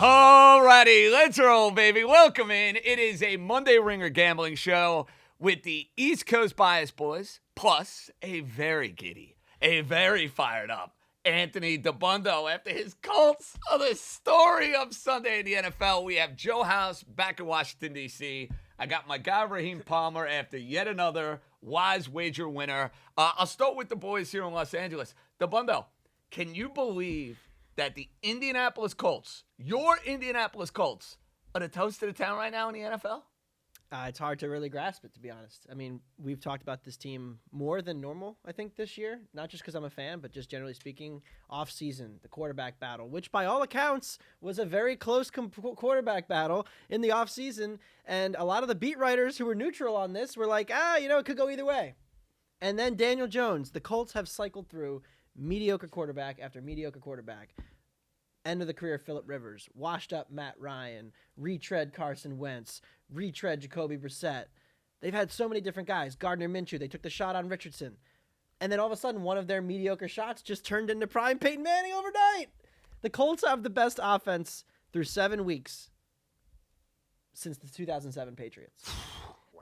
Alrighty, let's roll, baby. Welcome in. It is a Monday Ringer gambling show with the East Coast Bias Boys, plus a very giddy, a very fired up Anthony Dabbundo after his Colts of the story of Sunday in the NFL. We have Joe House back in Washington, D.C. I got my guy Raheem Palmer after yet another wise wager winner. I'll start with the boys here in Los Angeles. Dabbundo, can you believe that the Indianapolis Colts, your Indianapolis Colts, are the toast of the town right now in the NFL? It's hard to really grasp it, to be honest. I mean, we've talked about this team more than normal, I think, this year. Not just because I'm a fan, but just generally speaking, off-season, the quarterback battle, which by all accounts was a very close quarterback battle in the off-season. And a lot of the beat writers who were neutral on this were like, it could go either way. And then Daniel Jones. The Colts have cycled through mediocre quarterback after mediocre quarterback. End of the career Phillip Rivers, washed up Matt Ryan, retread Carson Wentz, retread Jacoby Brissett. They've had so many different guys. Gardner Minshew, they took the shot on Richardson. And then all of a sudden, one of their mediocre shots just turned into prime Peyton Manning overnight. The Colts have the best offense through 7 weeks since the 2007 Patriots.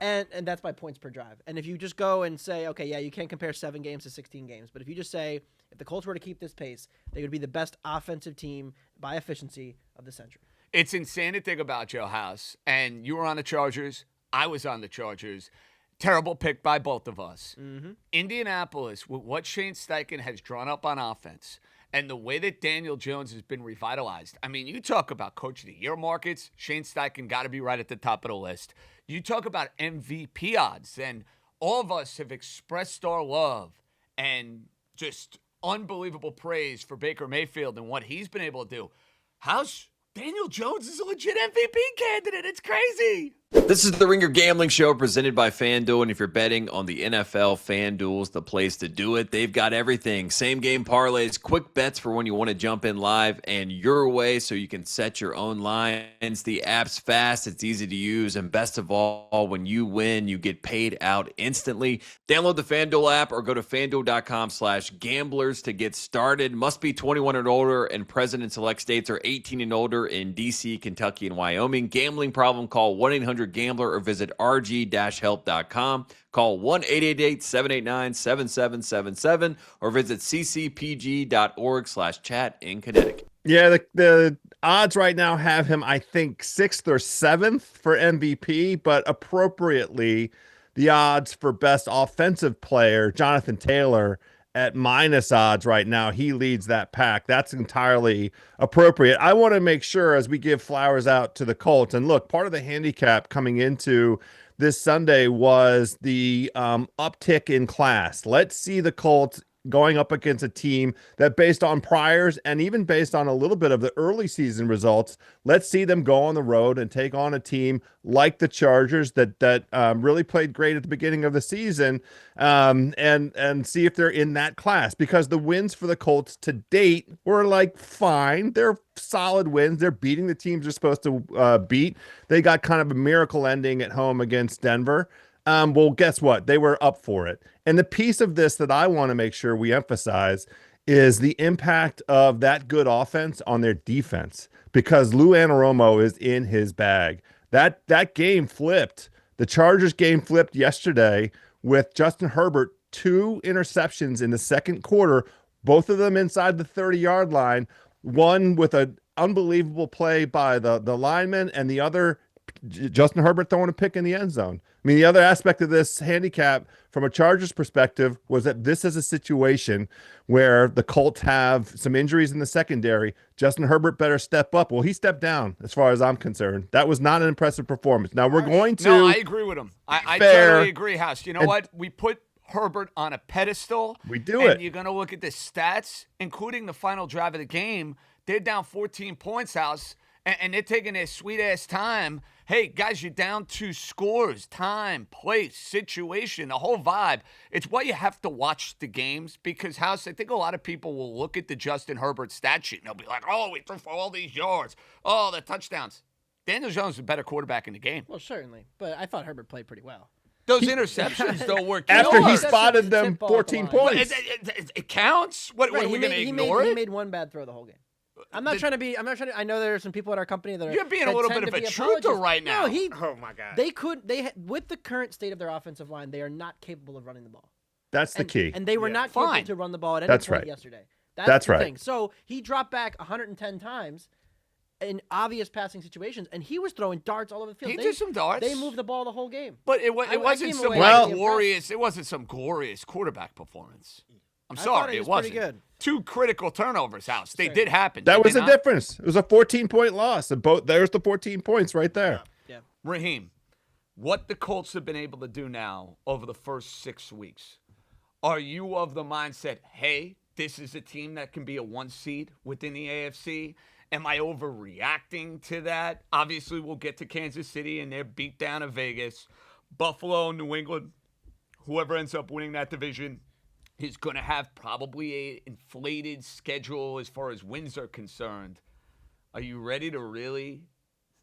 And that's by points per drive. And if you just go and say, okay, yeah, you can't compare 7 games to 16 games. But if you just say, if the Colts were to keep this pace, they would be the best offensive team by efficiency of the century. It's insane to think about, Joe House. And you were on the Chargers. I was on the Chargers. Terrible pick by both of us. Mm-hmm. Indianapolis, with what Shane Steichen has drawn up on offense and the way that Daniel Jones has been revitalized. I mean, you talk about Coach of the Year markets. Shane Steichen got to be right at the top of the list. You talk about MVP odds, and all of us have expressed our love and just unbelievable praise for Baker Mayfield and what he's been able to do. How's Daniel Jones is a legit MVP candidate? It's crazy. This is the Ringer Gambling Show presented by FanDuel, and if you're betting on the NFL, FanDuel's the place to do it. They've got everything. Same game parlays, quick bets for when you want to jump in live and your way so you can set your own lines. The app's fast, it's easy to use, and best of all, when you win, you get paid out instantly. Download the FanDuel app or go to FanDuel.com/gamblers to get started. Must be 21 and older, and present in select states are 18 and older in D.C., Kentucky, and Wyoming. Gambling problem? Call 1-800-GAMBLER or visit rg-help.com. Call 1-888-789-7777 or visit ccpg.org/chat in Connecticut. Yeah, the odds right now have him, I think, 6th or 7th for MVP, but appropriately, the odds for best offensive player, Jonathan Taylor, at minus odds right now. He leads that pack. That's entirely appropriate. I want to make sure as we give flowers out to the Colts, and look, part of the handicap coming into this Sunday was the uptick in class. Let's see the Colts going up against a team that, based on priors and even based on a little bit of the early season results, let's see them go on the road and take on a team like the Chargers that really played great at the beginning of the season, and see if they're in that class, because the wins for the Colts to date were like fine. They're solid wins. They're beating the teams they're supposed to beat. They got kind of a miracle ending at home against Denver. Well, guess what? They were up for it. And the piece of this that I want to make sure we emphasize is the impact of that good offense on their defense, because Lou Anarumo is in his bag. That game flipped. The Chargers game flipped yesterday with Justin Herbert, 2 interceptions in the second quarter, both of them inside the 30-yard line, one with an unbelievable play by the lineman, and the other, Justin Herbert throwing a pick in the end zone. I mean, the other aspect of this handicap from a Chargers perspective was that this is a situation where the Colts have some injuries in the secondary. Justin Herbert better step up. Well, he stepped down as far as I'm concerned. That was not an impressive performance. Now, we're going to... No, I agree with him. I totally agree, House. You know what? We put Herbert on a pedestal. We do and it. You're going to look at the stats, including the final drive of the game. They're down 14 points, House, and they're taking their sweet-ass time. Hey, guys, you're down 2 scores, time, place, situation, the whole vibe. It's why you have to watch the games, because, House, I think a lot of people will look at the Justin Herbert stat sheet and they'll be like, oh, we threw for all these yards. Oh, the touchdowns. Daniel Jones is a better quarterback in the game. Well, certainly, but I thought Herbert played pretty well. Those interceptions don't work. After he spotted them 14 points. It counts? What are we going to ignore it? He made one bad throw the whole game. I'm not trying to be. I know there are some people at our company that are. You're being a that little tend bit of to a be truther apologists. right now. No, Oh my God. With the current state of their offensive line, they are not capable of running the ball. That's the key. And they were not Fine. capable to run the ball at any That's point right. yesterday. That's the right. thing. So he dropped back 110 times in obvious passing situations, and he was throwing darts all over the field. He did some darts. They moved the ball the whole game. But it I wasn't came some away like really glorious. It wasn't some glorious quarterback performance. I'm I sorry, thought he it was wasn't. pretty good. 2 critical turnovers, House. They Sure. did happen. That did was they the not? difference. It was a 14-point loss. And there's the 14 points right there. Yeah. Raheem, what the Colts have been able to do now over the first 6 weeks, are you of the mindset, hey, this is a team that can be a 1 seed within the AFC? Am I overreacting to that? Obviously, we'll get to Kansas City and their beatdown of Vegas. Buffalo, New England, whoever ends up winning that division is going to have probably an inflated schedule as far as wins are concerned. Are you ready to really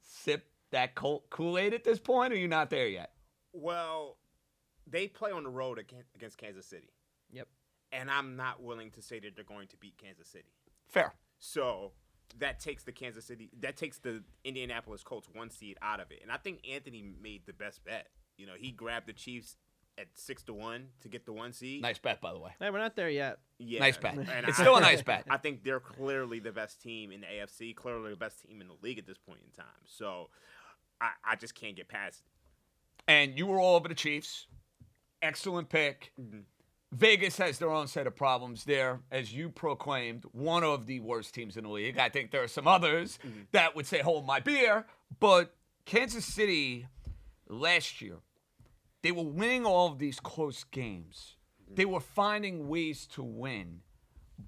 sip that Kool-Aid at this point, or are you not there yet? Well, they play on the road against Kansas City. Yep. And I'm not willing to say that they're going to beat Kansas City. Fair. So that takes the Indianapolis Colts 1 seed out of it. And I think Anthony made the best bet. You know, he grabbed the Chiefs at 6-1 to get the 1 seed. Nice bet, by the way. Hey, we're not there yet. Yeah. Nice bet. And It's still a nice bet. I think they're clearly the best team in the AFC, clearly the best team in the league at this point in time. So I just can't get past it. And you were all over the Chiefs. Excellent pick. Mm-hmm. Vegas has their own set of problems there, as you proclaimed, one of the worst teams in the league. I think there are some others that would say, hold my beer. But Kansas City last year, they were winning all of these close games. They were finding ways to win,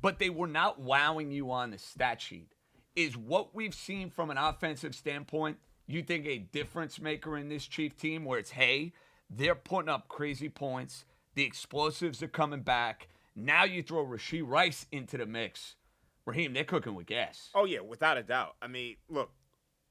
but they were not wowing you on the stat sheet. Is what we've seen from an offensive standpoint, you think a difference maker in this Chief team where it's, hey, they're putting up crazy points, the explosives are coming back. Now you throw Rashee Rice into the mix. Raheem, they're cooking with gas. Oh, yeah, without a doubt. I mean, look,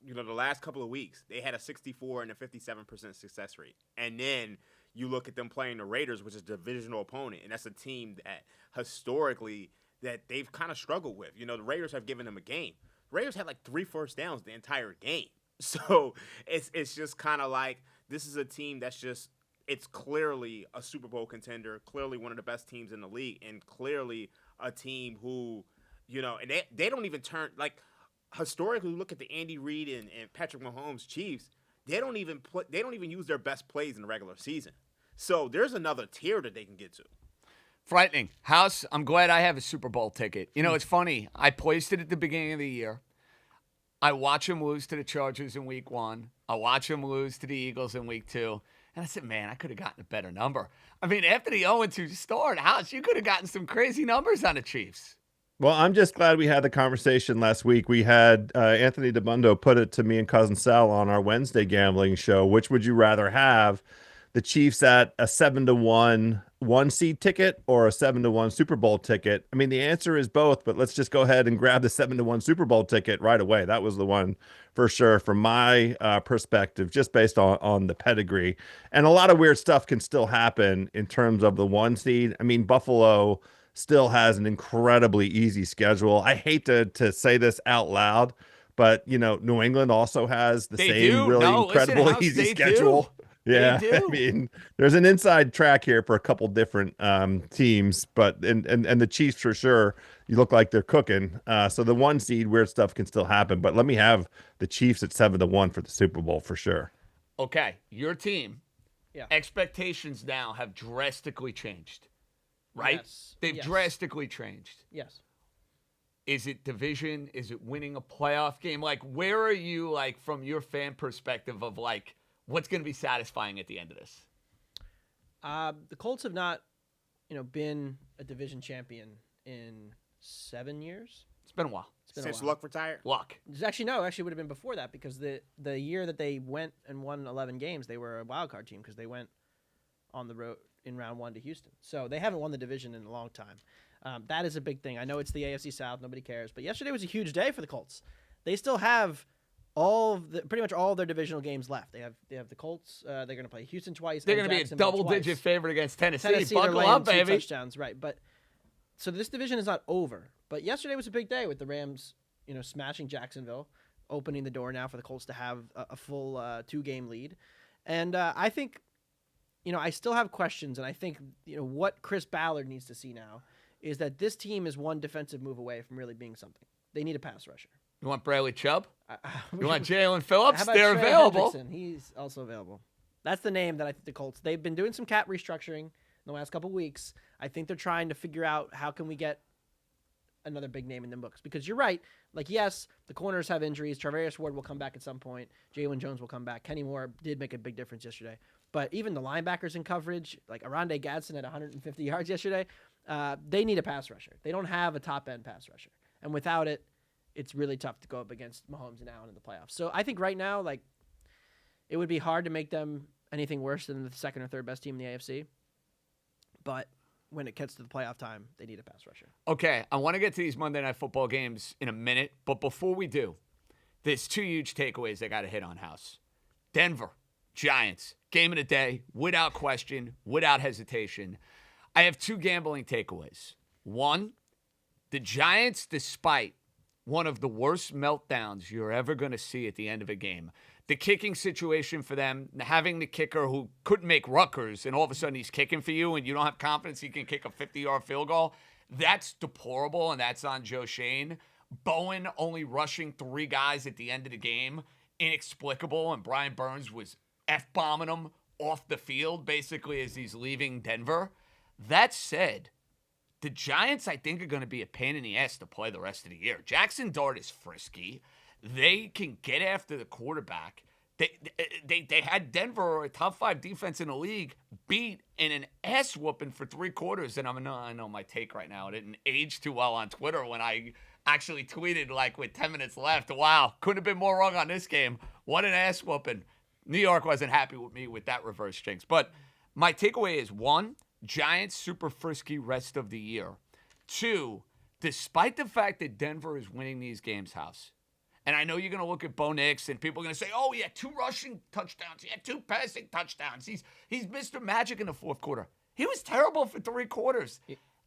you know, the last couple of weeks, they had a 64 and a 57% success rate. And then you look at them playing the Raiders, which is a divisional opponent, and that's a team that historically that they've kind of struggled with. You know, the Raiders have given them a game. The Raiders had like 3 first downs the entire game. So it's just kind of like this is a team that's just it's clearly a Super Bowl contender, clearly one of the best teams in the league, and clearly a team who, you know, and they don't even turn like historically look at the Andy Reid and Patrick Mahomes Chiefs, they don't even use their best plays in the regular season. So there's another tier that they can get to. Frightening. House, I'm glad I have a Super Bowl ticket. You know, it's funny. I placed it at the beginning of the year. I watch them lose to the Chargers in week 1. I watch them lose to the Eagles in week 2. And I said, man, I could have gotten a better number. I mean, after the 0-2 start, House, you could have gotten some crazy numbers on the Chiefs. Well, I'm just glad we had the conversation last week. We had Anthony Dabbundo put it to me and Cousin Sal on our Wednesday gambling show. Which would you rather have? The Chiefs at a 7-1 1 seed ticket or a 7-1 Super Bowl ticket? I mean, the answer is both, but let's just go ahead and grab the 7-1 Super Bowl ticket right away. That was the one for sure from my perspective, just based on the pedigree. And a lot of weird stuff can still happen in terms of the 1 seed. I mean, Buffalo still has an incredibly easy schedule. I hate to say this out loud, but, you know, New England also has the same incredible House, easy they schedule. do. Yeah, They do. I mean, there's an inside track here for a couple different teams, but and the Chiefs for sure, you look like they're cooking. So the 1 seed, weird stuff can still happen, but let me have the Chiefs at 7-1 for the Super Bowl for sure. Okay, your team. Yeah. Expectations now have drastically changed, right? Yes. They've Yes. drastically changed. Yes. Is it division? Is it winning a playoff game? Like, where are you, like, from your fan perspective of, like, what's going to be satisfying at the end of this? The Colts have not, been a division champion in 7 years. It's been a while. It's been Since a while. Luck retired? Luck. Actually would have been before that because the year that they went and won 11 games, they were a wild card team because they went on the road in round 1 to Houston. So they haven't won the division in a long time. That is a big thing. I know it's the AFC South, nobody cares, but yesterday was a huge day for the Colts. They still have pretty much all of their divisional games left. They have the Colts. They're going to play Houston twice. They're and going to be a Jacksonville double-digit twice. favorite against Tennessee. Tennessee, they're Buckle laying up, 2 baby. touchdowns, right? But so this division is not over. But yesterday was a big day with the Rams smashing Jacksonville, opening the door now for the Colts to have a full 2-game lead. And I think, I still have questions, and I think, what Chris Ballard needs to see now is that this team is one defensive move away from really being something. They need a pass rusher. You want Bradley Chubb? You want Jalen Phillips? How about They're Trey available. Hendrickson? He's also available. That's the name that I think the Colts, they've been doing some cap restructuring in the last couple of weeks. I think they're trying to figure out how can we get another big name in the books. Because you're right. Like, yes, the corners have injuries. Travarius Ward will come back at some point. Jalen Jones will come back. Kenny Moore did make a big difference yesterday. But even the linebackers in coverage, like Arondé Gadsden at 150 yards yesterday, they need a pass rusher. They don't have a top-end pass rusher. And without it, it's really tough to go up against Mahomes and Allen in the playoffs. So I think right now, like, it would be hard to make them anything worse than the second or third best team in the AFC. But when it gets to the playoff time, they need a pass rusher. Okay, I want to get to these Monday Night Football games in a minute, but before we do, there's 2 huge takeaways I got to hit on, House. Denver, Giants, game of the day, without question, without hesitation. I have 2 gambling takeaways. 1, the Giants, despite one of the worst meltdowns you're ever going to see at the end of a game, the kicking situation for them, having the kicker who couldn't make Rutgers, and all of a sudden he's kicking for you and you don't have confidence he can kick a 50-yard field goal, that's deplorable, and that's on Joe Shane. Bowen only rushing 3 guys at the end of the game, inexplicable, and Brian Burns was F-bombing him off the field basically as he's leaving Denver. That said, the Giants, I think, are going to be a pain in the ass to play the rest of the year. Jackson Dart is frisky. They can get after the quarterback. They had Denver, a top 5 defense in the league, beat in an ass whooping for 3 quarters. And I know my take right now. It didn't age too well on Twitter when I actually tweeted like with 10 minutes left. Wow, couldn't have been more wrong on this game. What an ass whooping. New York wasn't happy with me with that reverse jinx. But my takeaway is 1, Giants super frisky rest of the year. 2, despite the fact that Denver is winning these games, House, and I know you're going to look at Bo Nix and people are going to say, oh, he had 2 rushing touchdowns. He had 2 passing touchdowns. He's Mr. Magic in the fourth quarter. He was terrible for 3 quarters.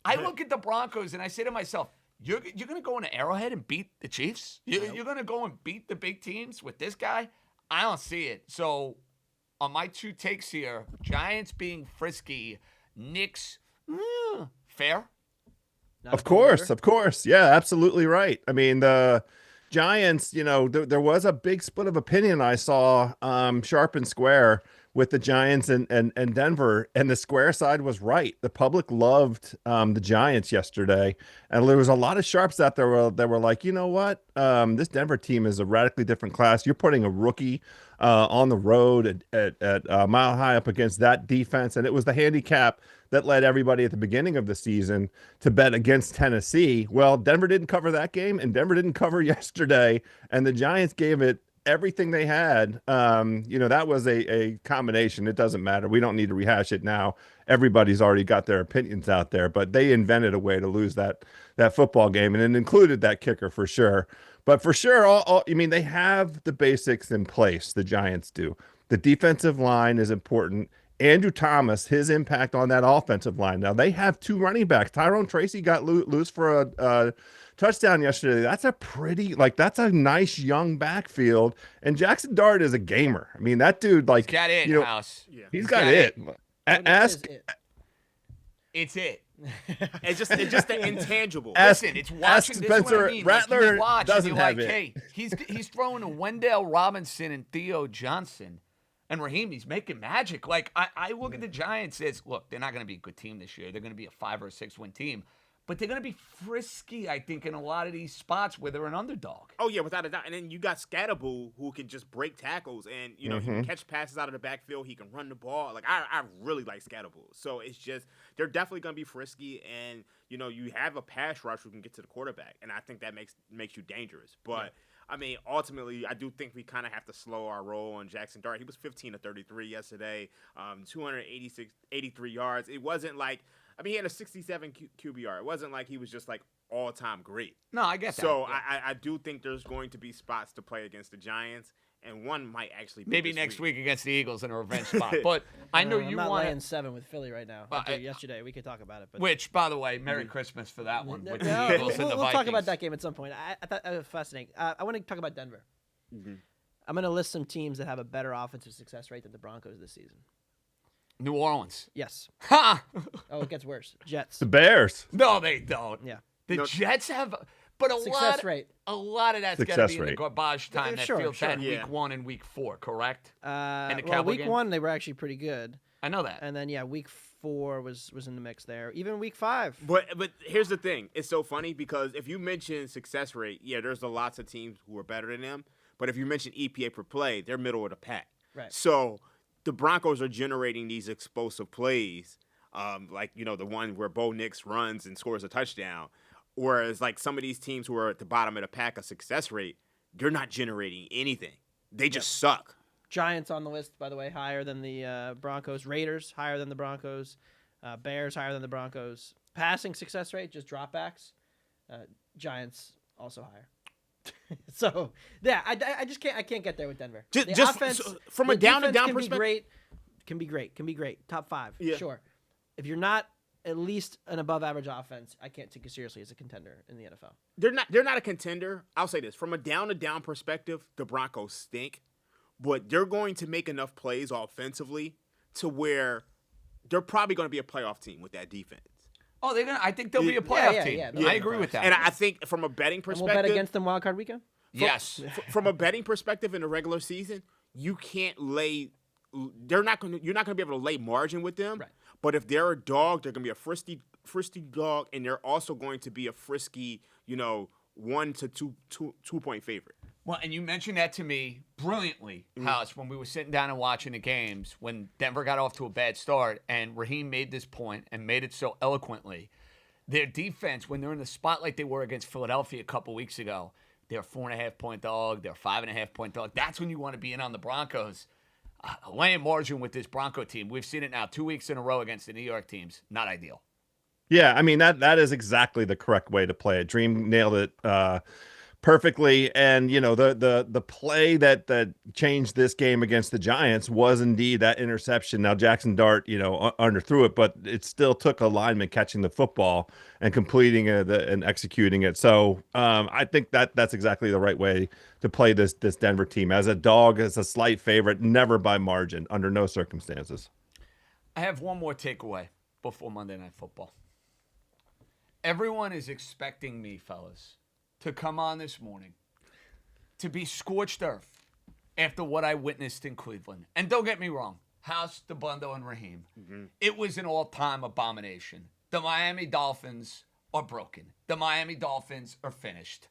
I look at the Broncos and I say to myself, you're going to go into Arrowhead and beat the Chiefs? You're going to go and beat the big teams with this guy? I don't see it. So on my 2 takes here, Giants being frisky, Knicks, fair? Of course. Yeah, absolutely right. I mean, the Giants, there was a big split of opinion I saw sharp and square with the Giants and Denver, and the square side was right. The public loved the Giants yesterday, and there was a lot of sharps out there that were like, you know what, this Denver team is a radically different class. You're putting a rookie on the road at Mile High up against that defense, and it was the handicap that led everybody at the beginning of the season to bet against Tennessee. Well, Denver didn't cover that game, and Denver didn't cover yesterday, and the Giants gave it everything they had. That was a combination. It doesn't matter. We don't need to rehash it now. Everybody's already got their opinions out there, but they invented a way to lose that football game, and it included that kicker for sure. But for sure, they have the basics in place. The Giants do. The defensive line is important. Andrew Thomas, his impact on that offensive line. Now, they have 2 running backs. Tyrone Tracy got loose for a touchdown yesterday. That's that's a nice young backfield. And Jackson Dart is a gamer. I mean, that dude, he's got it, House. Yeah. He's got it. It's it. It's just the intangible. Listen, it's watching. This Spencer is what I mean. Rattler doesn't have it. Hey, he's throwing to Wendell Robinson and Theo Johnson. And Raheem, he's making magic. Like, I look at the Giants as, look, they're not going to be a good team this year. They're going to be a 5 or 6 win team. But they're going to be frisky, I think, in a lot of these spots where they're an underdog. Oh, yeah, without a doubt. And then you got Scatterboo, who can just break tackles. And, he can catch passes out of the backfield. He can run the ball. Like, I really like Scatterboo. So it's just, they're definitely going to be frisky. And, you have a pass rush who can get to the quarterback. And I think that makes you dangerous. But... Yeah. I mean, ultimately, I do think we kind of have to slow our roll on Jackson Dart. He was 15 of 33 yesterday, 83 yards. It wasn't like, he had a 67 QBR. It wasn't like he was just like all-time great. No, I get that. So yeah. I do think there's going to be spots to play against the Giants. and one might actually be Maybe this next week. week against the Eagles in a revenge spot. But I know I'm you not want laying 7 with Philly right now. After yesterday, we could talk about it. But Which, by the way, Merry Christmas for that one. With the No, Eagles and the we'll Vikings. talk about that game at some point. I thought that was fascinating. I want to talk about Denver. I'm going to list some teams that have a better offensive success rate than the Broncos this season. New Orleans. Yes. Ha! Oh, it gets worse. Jets. The Bears. No, they don't. Yeah. The Jets have, but Success rate. a lot of that's got to Success be in the rate. garbage time that Sure, Fields had sure. week 1 and week 4, correct? the Well, Cowboy week game? 1 they were actually pretty good, I know that. and then week 4 was in the mix there. Even week 5. But here's the thing. It's so funny because if you mention success rate, there's lots of teams who are better than them. But if you mention EPA per play, they're middle of the pack. Right. So the Broncos are generating these explosive plays, like, the one where Bo Nix runs and scores a touchdown. Whereas, like, some of these teams who are at the bottom of the pack of success rate, they're not generating anything. They just suck. Giants on the list, by the way, higher than the Broncos. Raiders higher than the Broncos. Bears higher than the Broncos. Passing success rate, just dropbacks. Giants also higher. So yeah, I just can't get there with Denver. Just the offense from a the down and defense down perspective. can be great. Top 5, Yeah. sure. If you're not at least an above average offense, I can't take you seriously as a contender in the NFL. They're not a contender. I'll say this. From a down to down perspective, the Broncos stink. But they're going to make enough plays offensively to where they're probably going to be a playoff team with that defense. Oh, they're gonna. I think they'll be a playoff team. Yeah, I agree with that. And I think from a betting And we'll perspective, bet against them wild card weekend. yes. from a betting perspective in the regular season, you can't lay. You're not going to be able to lay margin with them. Right. But if they're a dog, they're going to be a frisky dog, and they're also going to be a frisky, 1 to 2 point favorite. Well, and you mentioned that to me brilliantly, House, when we were sitting down and watching the games when Denver got off to a bad start, and Raheem made this point and made it so eloquently. Their defense, when they're in the spot like they were against Philadelphia a couple weeks ago, they're a 4.5-point dog, they're a 5.5-point dog. That's when you want to be in on the Broncos. Laying margin with this Bronco team, we've seen it now 2 weeks in a row against the New York teams. Not ideal. Yeah, I mean that is exactly the correct way to play it. Dream nailed it perfectly, and the play that changed this game against the Giants was indeed that interception. Now Jackson Dart underthrew it, but it still took a lineman catching the football and completing it and executing it. So I think that's exactly the right way to play this Denver team. As a dog, as a slight favorite, never by margin, under no circumstances. I have one more takeaway before Monday Night Football. Everyone is expecting me, fellas, to come on this morning to be scorched earth after what I witnessed in Cleveland. And don't get me wrong, House, Dabbundo, and Raheem, it was an all-time abomination. The Miami Dolphins are broken. The Miami Dolphins are finished.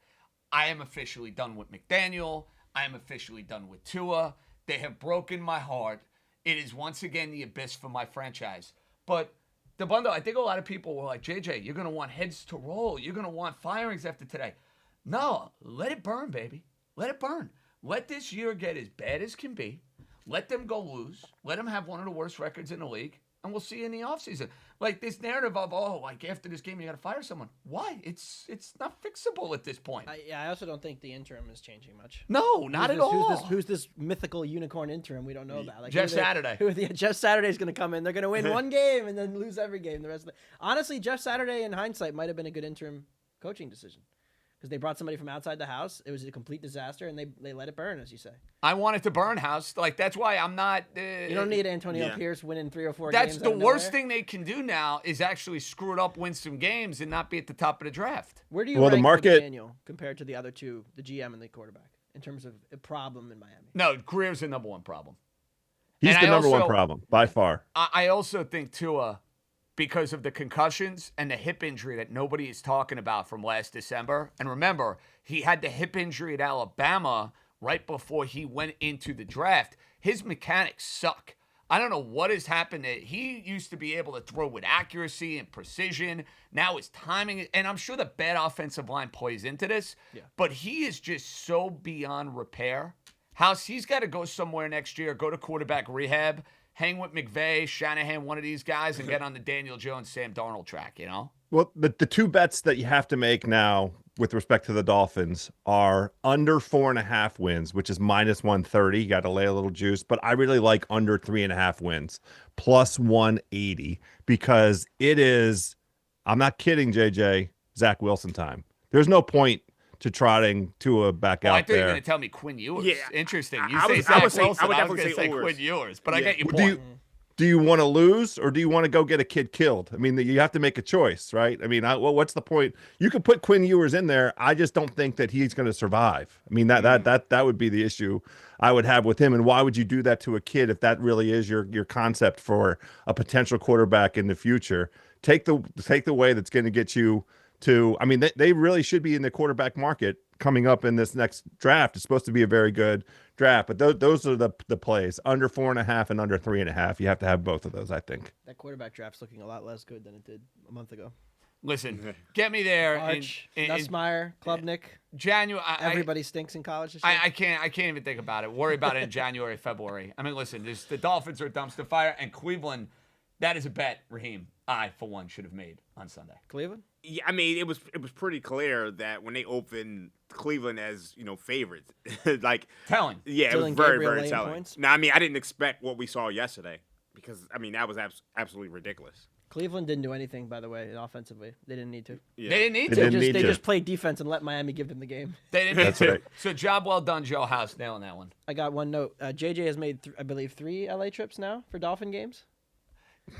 I am officially done with McDaniel. I am officially done with Tua. They have broken my heart. It is once again the abyss for my franchise. But Dabbundo, I think a lot of people were like, JJ, you're going to want heads to roll. You're going to want firings after today. No, let it burn, baby. Let it burn. Let this year get as bad as can be. Let them go lose. Let them have one of the worst records in the league. And we'll see you in the offseason. Like this narrative of, like after this game, you got to fire someone. Why? It's not fixable at this point. I also don't think the interim is changing much. No, not at all. Who's this mythical unicorn interim we don't know about? Like Jeff Saturday. Jeff Saturday's going to come in. They're going to win one game and then lose every game the rest of the. Honestly, Jeff Saturday in hindsight might have been a good interim coaching decision. Because they brought somebody from outside the house. It was a complete disaster, and they let it burn, as you say. I want it to burn, House. Like, that's why I'm not... you don't need Antonio Pierce winning 3 or 4 That's games. the out of worst nowhere. thing they can do now is actually screw it up, win some games, and not be at the top of the draft. Where do you Well, the rank market- McDaniel compared to the other two, the GM and the quarterback, in terms of a problem in Miami? No, Greer's the number one problem. He's And the I number one also- problem by far. I also think Tua, because of the concussions and the hip injury that nobody is talking about from last December. And remember, he had the hip injury at Alabama right before he went into the draft. His mechanics suck. I don't know what has happened. He used to be able to throw with accuracy and precision. Now his timing, and I'm sure the bad offensive line plays into this, but he is just so beyond repair. House, he's got to go somewhere next year, go to quarterback rehab, hang with McVay, Shanahan, one of these guys, and get on the Daniel Jones, Sam Darnold track, Well, the two bets that you have to make now with respect to the Dolphins are under 4.5 wins, which is -130. You got to lay a little juice, but I really like under 3.5 wins, +180, because it is, I'm not kidding, JJ, Zach Wilson time. There's no point to trotting Tua back out I thought you were there. going to tell me Quinn Ewers. Yeah, Interesting. You I say would- Zach I would say- I Wilson. would I was definitely going to say say Ewers. Quinn Ewers, but I Yeah. get your Do point. do you want to lose, or do you want to go get a kid killed? I mean, you have to make a choice, right? I mean, well, what's the point? You could put Quinn Ewers in there. I just don't think that he's going to survive. I mean, that would be the issue I would have with him. And why would you do that to a kid if that really is your concept for a potential quarterback in the future? Take the way that's going to get you to. I mean, they really should be in the quarterback market coming up in this next draft. It's supposed to be a very good draft, but those are the plays under 4.5 and under 3.5. You have to have both of those, I think. That quarterback draft's looking a lot less good than it did a month ago. Listen, get me there Arch, in Nussmeier, Klubnik, January. everybody stinks in college this year. I can't even think about it. Worry about it in January, February. I mean, listen, the Dolphins are a dumpster fire, and Cleveland, that is a bet, Raheem, I, for one, should have made on Sunday. Cleveland? Yeah, I mean, it was pretty clear that when they opened Cleveland as favorites, like Telling. yeah, it was Dylan very Gabriel very laying telling. points? Now, I mean, I didn't expect what we saw yesterday because I mean that was absolutely ridiculous. Cleveland didn't do anything, by the way, offensively. They didn't need to. Yeah. They didn't need They to. didn't need They to. just played defense and let Miami give them the game. They didn't need That's to. right. So job well done, Joe House, nailing that one. I got one note. JJ has made, I believe, 3 LA trips now for Dolphin games.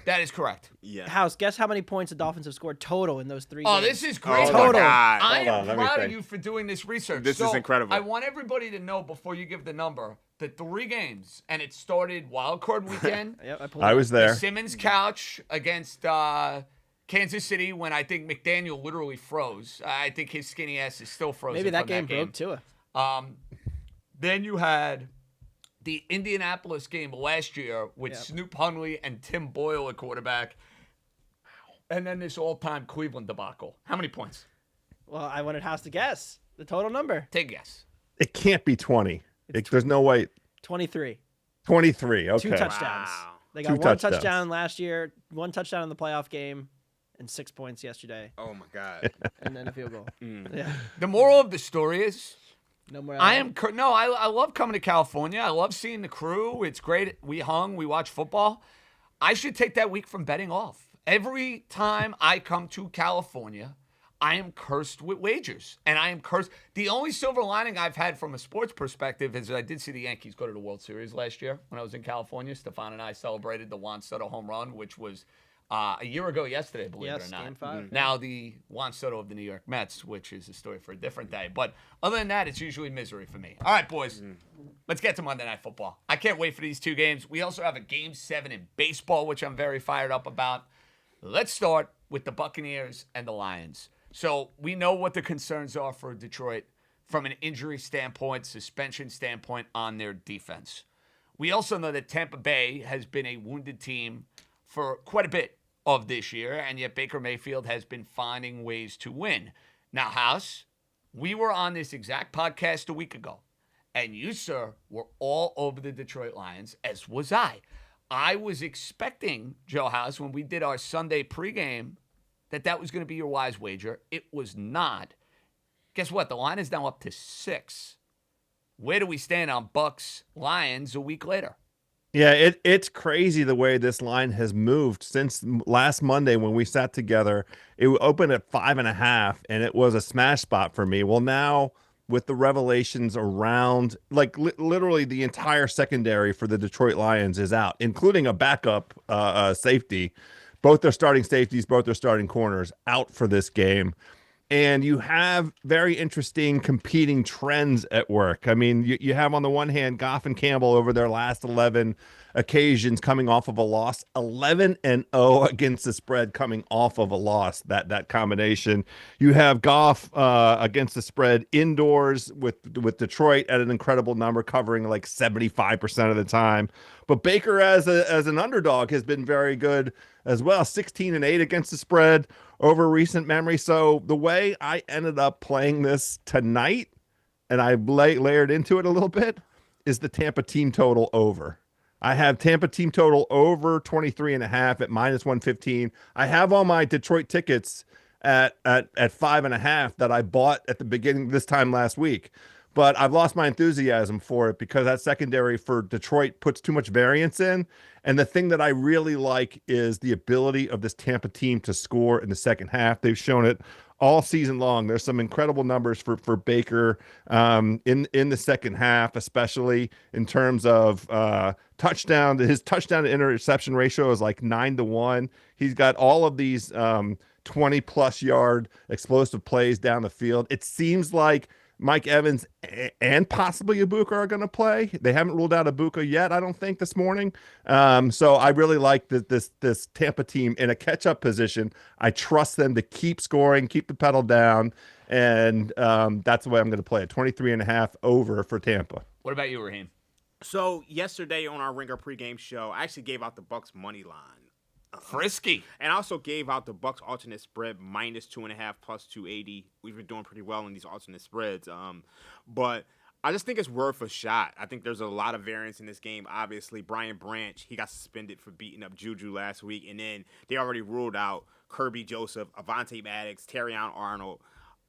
That is correct. Yeah. House, guess how many points the Dolphins have scored total in those 3 Oh, games? this is great. Oh, Total. my God. I Hold am on, let me proud of think. you for doing this research. This is incredible. I want everybody to know before you give the number the 3 games, and it started wild card weekend. Yep, I pulled I it was up. The there. Simmons couch against Kansas City when I think McDaniel literally froze. I think his skinny ass is still frozen. Maybe that from game broke Tua. Then you had the Indianapolis game last year with Yep. Snoop Huntley and Tim Boyle at quarterback. And then this all-time Cleveland debacle. How many points? Well, I wanted House to guess the total number. Take a guess. It can't be 20. There's no way. 23. 23. Okay. 2 touchdowns. Wow. They got 2 one touchdowns. touchdown last year, 1 touchdown in the playoff game, and 6 points yesterday, Oh my God. and then a field goal. Yeah, The moral of the story is no more. I love coming to California. I love seeing the crew. It's great. We watch football. I should take that week from betting off. Every time I come to California, I am cursed with wagers, and I am cursed. The only silver lining I've had from a sports perspective is I did see the Yankees go to the World Series last year when I was in California. Stefan and I celebrated the Juan Soto home run, which was a year ago yesterday, believe Yes, it or not. Game 5. Now the Juan Soto of the New York Mets, which is a story for a different day. But other than that, it's usually misery for me. All right, boys, let's get to Monday Night Football. I can't wait for these 2 games. We also have a Game 7 in baseball, which I'm very fired up about. Let's start with the Buccaneers and the Lions. So we know what the concerns are for Detroit from an injury standpoint, suspension standpoint on their defense. We also know that Tampa Bay has been a wounded team for quite a bit of this year, and yet Baker Mayfield has been finding ways to win. Now, House, we were on this exact podcast a week ago, and you, sir, were all over the Detroit Lions, as was I. I was expecting, Joe House, when we did our Sunday pregame, that was going to be your wise wager. It was not. Guess what? The line is now up to 6. Where do we stand on Bucks Lions a week later? Yeah, it's crazy the way this line has moved since last Monday when we sat together. It opened at 5.5, and it was a smash spot for me. Well, now with the revelations around, like literally the entire secondary for the Detroit Lions is out, including a backup safety. Both their starting safeties, both their starting corners out for this game. And you have very interesting competing trends at work. I mean, you have on the one hand, Goff and Campbell over their last 11 occasions coming off of a loss, 11-0 against the spread coming off of a loss, that combination. You have Goff against the spread indoors with Detroit at an incredible number, covering like 75% of the time. But Baker as an underdog has been very good as well, 16-8 against the spread over recent memory. So the way I ended up playing this tonight, and I layered into it a little bit, is the Tampa team total over. I have Tampa team total over 23.5 at -115. I have all my Detroit tickets at 5.5 that I bought at the beginning this time last week. But I've lost my enthusiasm for it because that secondary for Detroit puts too much variance in. And the thing that I really like is the ability of this Tampa team to score in the second half. They've shown it all season long. There's some incredible numbers for Baker in the second half, especially in terms of touchdown. His touchdown to interception ratio is like 9-1. He's got all of these 20-plus yard explosive plays down the field. It seems like Mike Evans and possibly Ibuka are going to play. They haven't ruled out Ibuka yet, I don't think, this morning. So I really like this Tampa team in a catch-up position. I trust them to keep scoring, keep the pedal down, and that's the way I'm going to play it. 23.5 over for Tampa. What about you, Raheem? So yesterday on our Ringer pregame show, I actually gave out the Bucks money line. Frisky. And I also gave out the Bucks alternate spread -2.5 plus 280. We've been doing pretty well in these alternate spreads. But I just think it's worth a shot. I think there's a lot of variance in this game. Obviously, Brian Branch, he got suspended for beating up Juju last week. And then they already ruled out Kirby Joseph, Avonte Maddox, Terrion Arnold.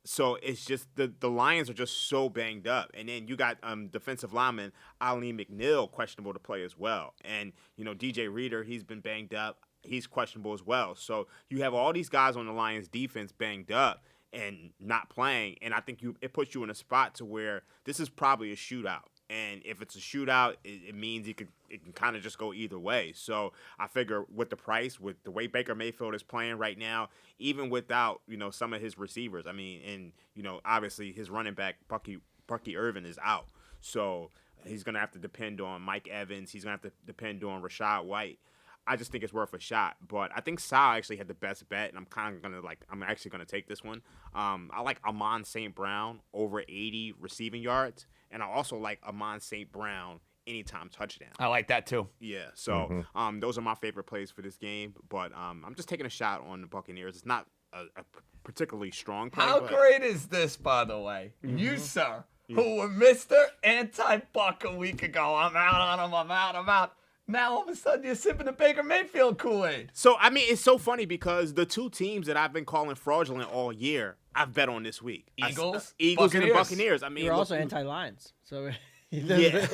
So it's just the Lions are just so banged up. And then you got defensive lineman Ali McNeil questionable to play as well. And, DJ Reader, he's been banged up. He's questionable as well. So you have all these guys on the Lions defense banged up and not playing. And I think it puts you in a spot to where this is probably a shootout. And if it's a shootout, it means it can kind of just go either way. So I figure with the price, with the way Baker Mayfield is playing right now, even without, some of his receivers, obviously his running back, Bucky Irvin, is out. So he's going to have to depend on Mike Evans. He's going to have to depend on Rashad White. I just think it's worth a shot. But I think Sal actually had the best bet, and I'm actually going to take this one. I like Amon St. Brown over 80 receiving yards, and I also like Amon St. Brown anytime touchdown. I like that too. Yeah, so those are my favorite plays for this game. But I'm just taking a shot on the Buccaneers. It's not a particularly strong play. How great is this, by the way? You, sir, who were Mr. Anti-Buck a week ago. I'm out on him. I'm out. Now, all of a sudden, you're sipping the Baker Mayfield Kool-Aid. So, it's so funny because the two teams that I've been calling fraudulent all year, I've bet on this week. Eagles and the Buccaneers. You're also anti-Lions, so... Yeah.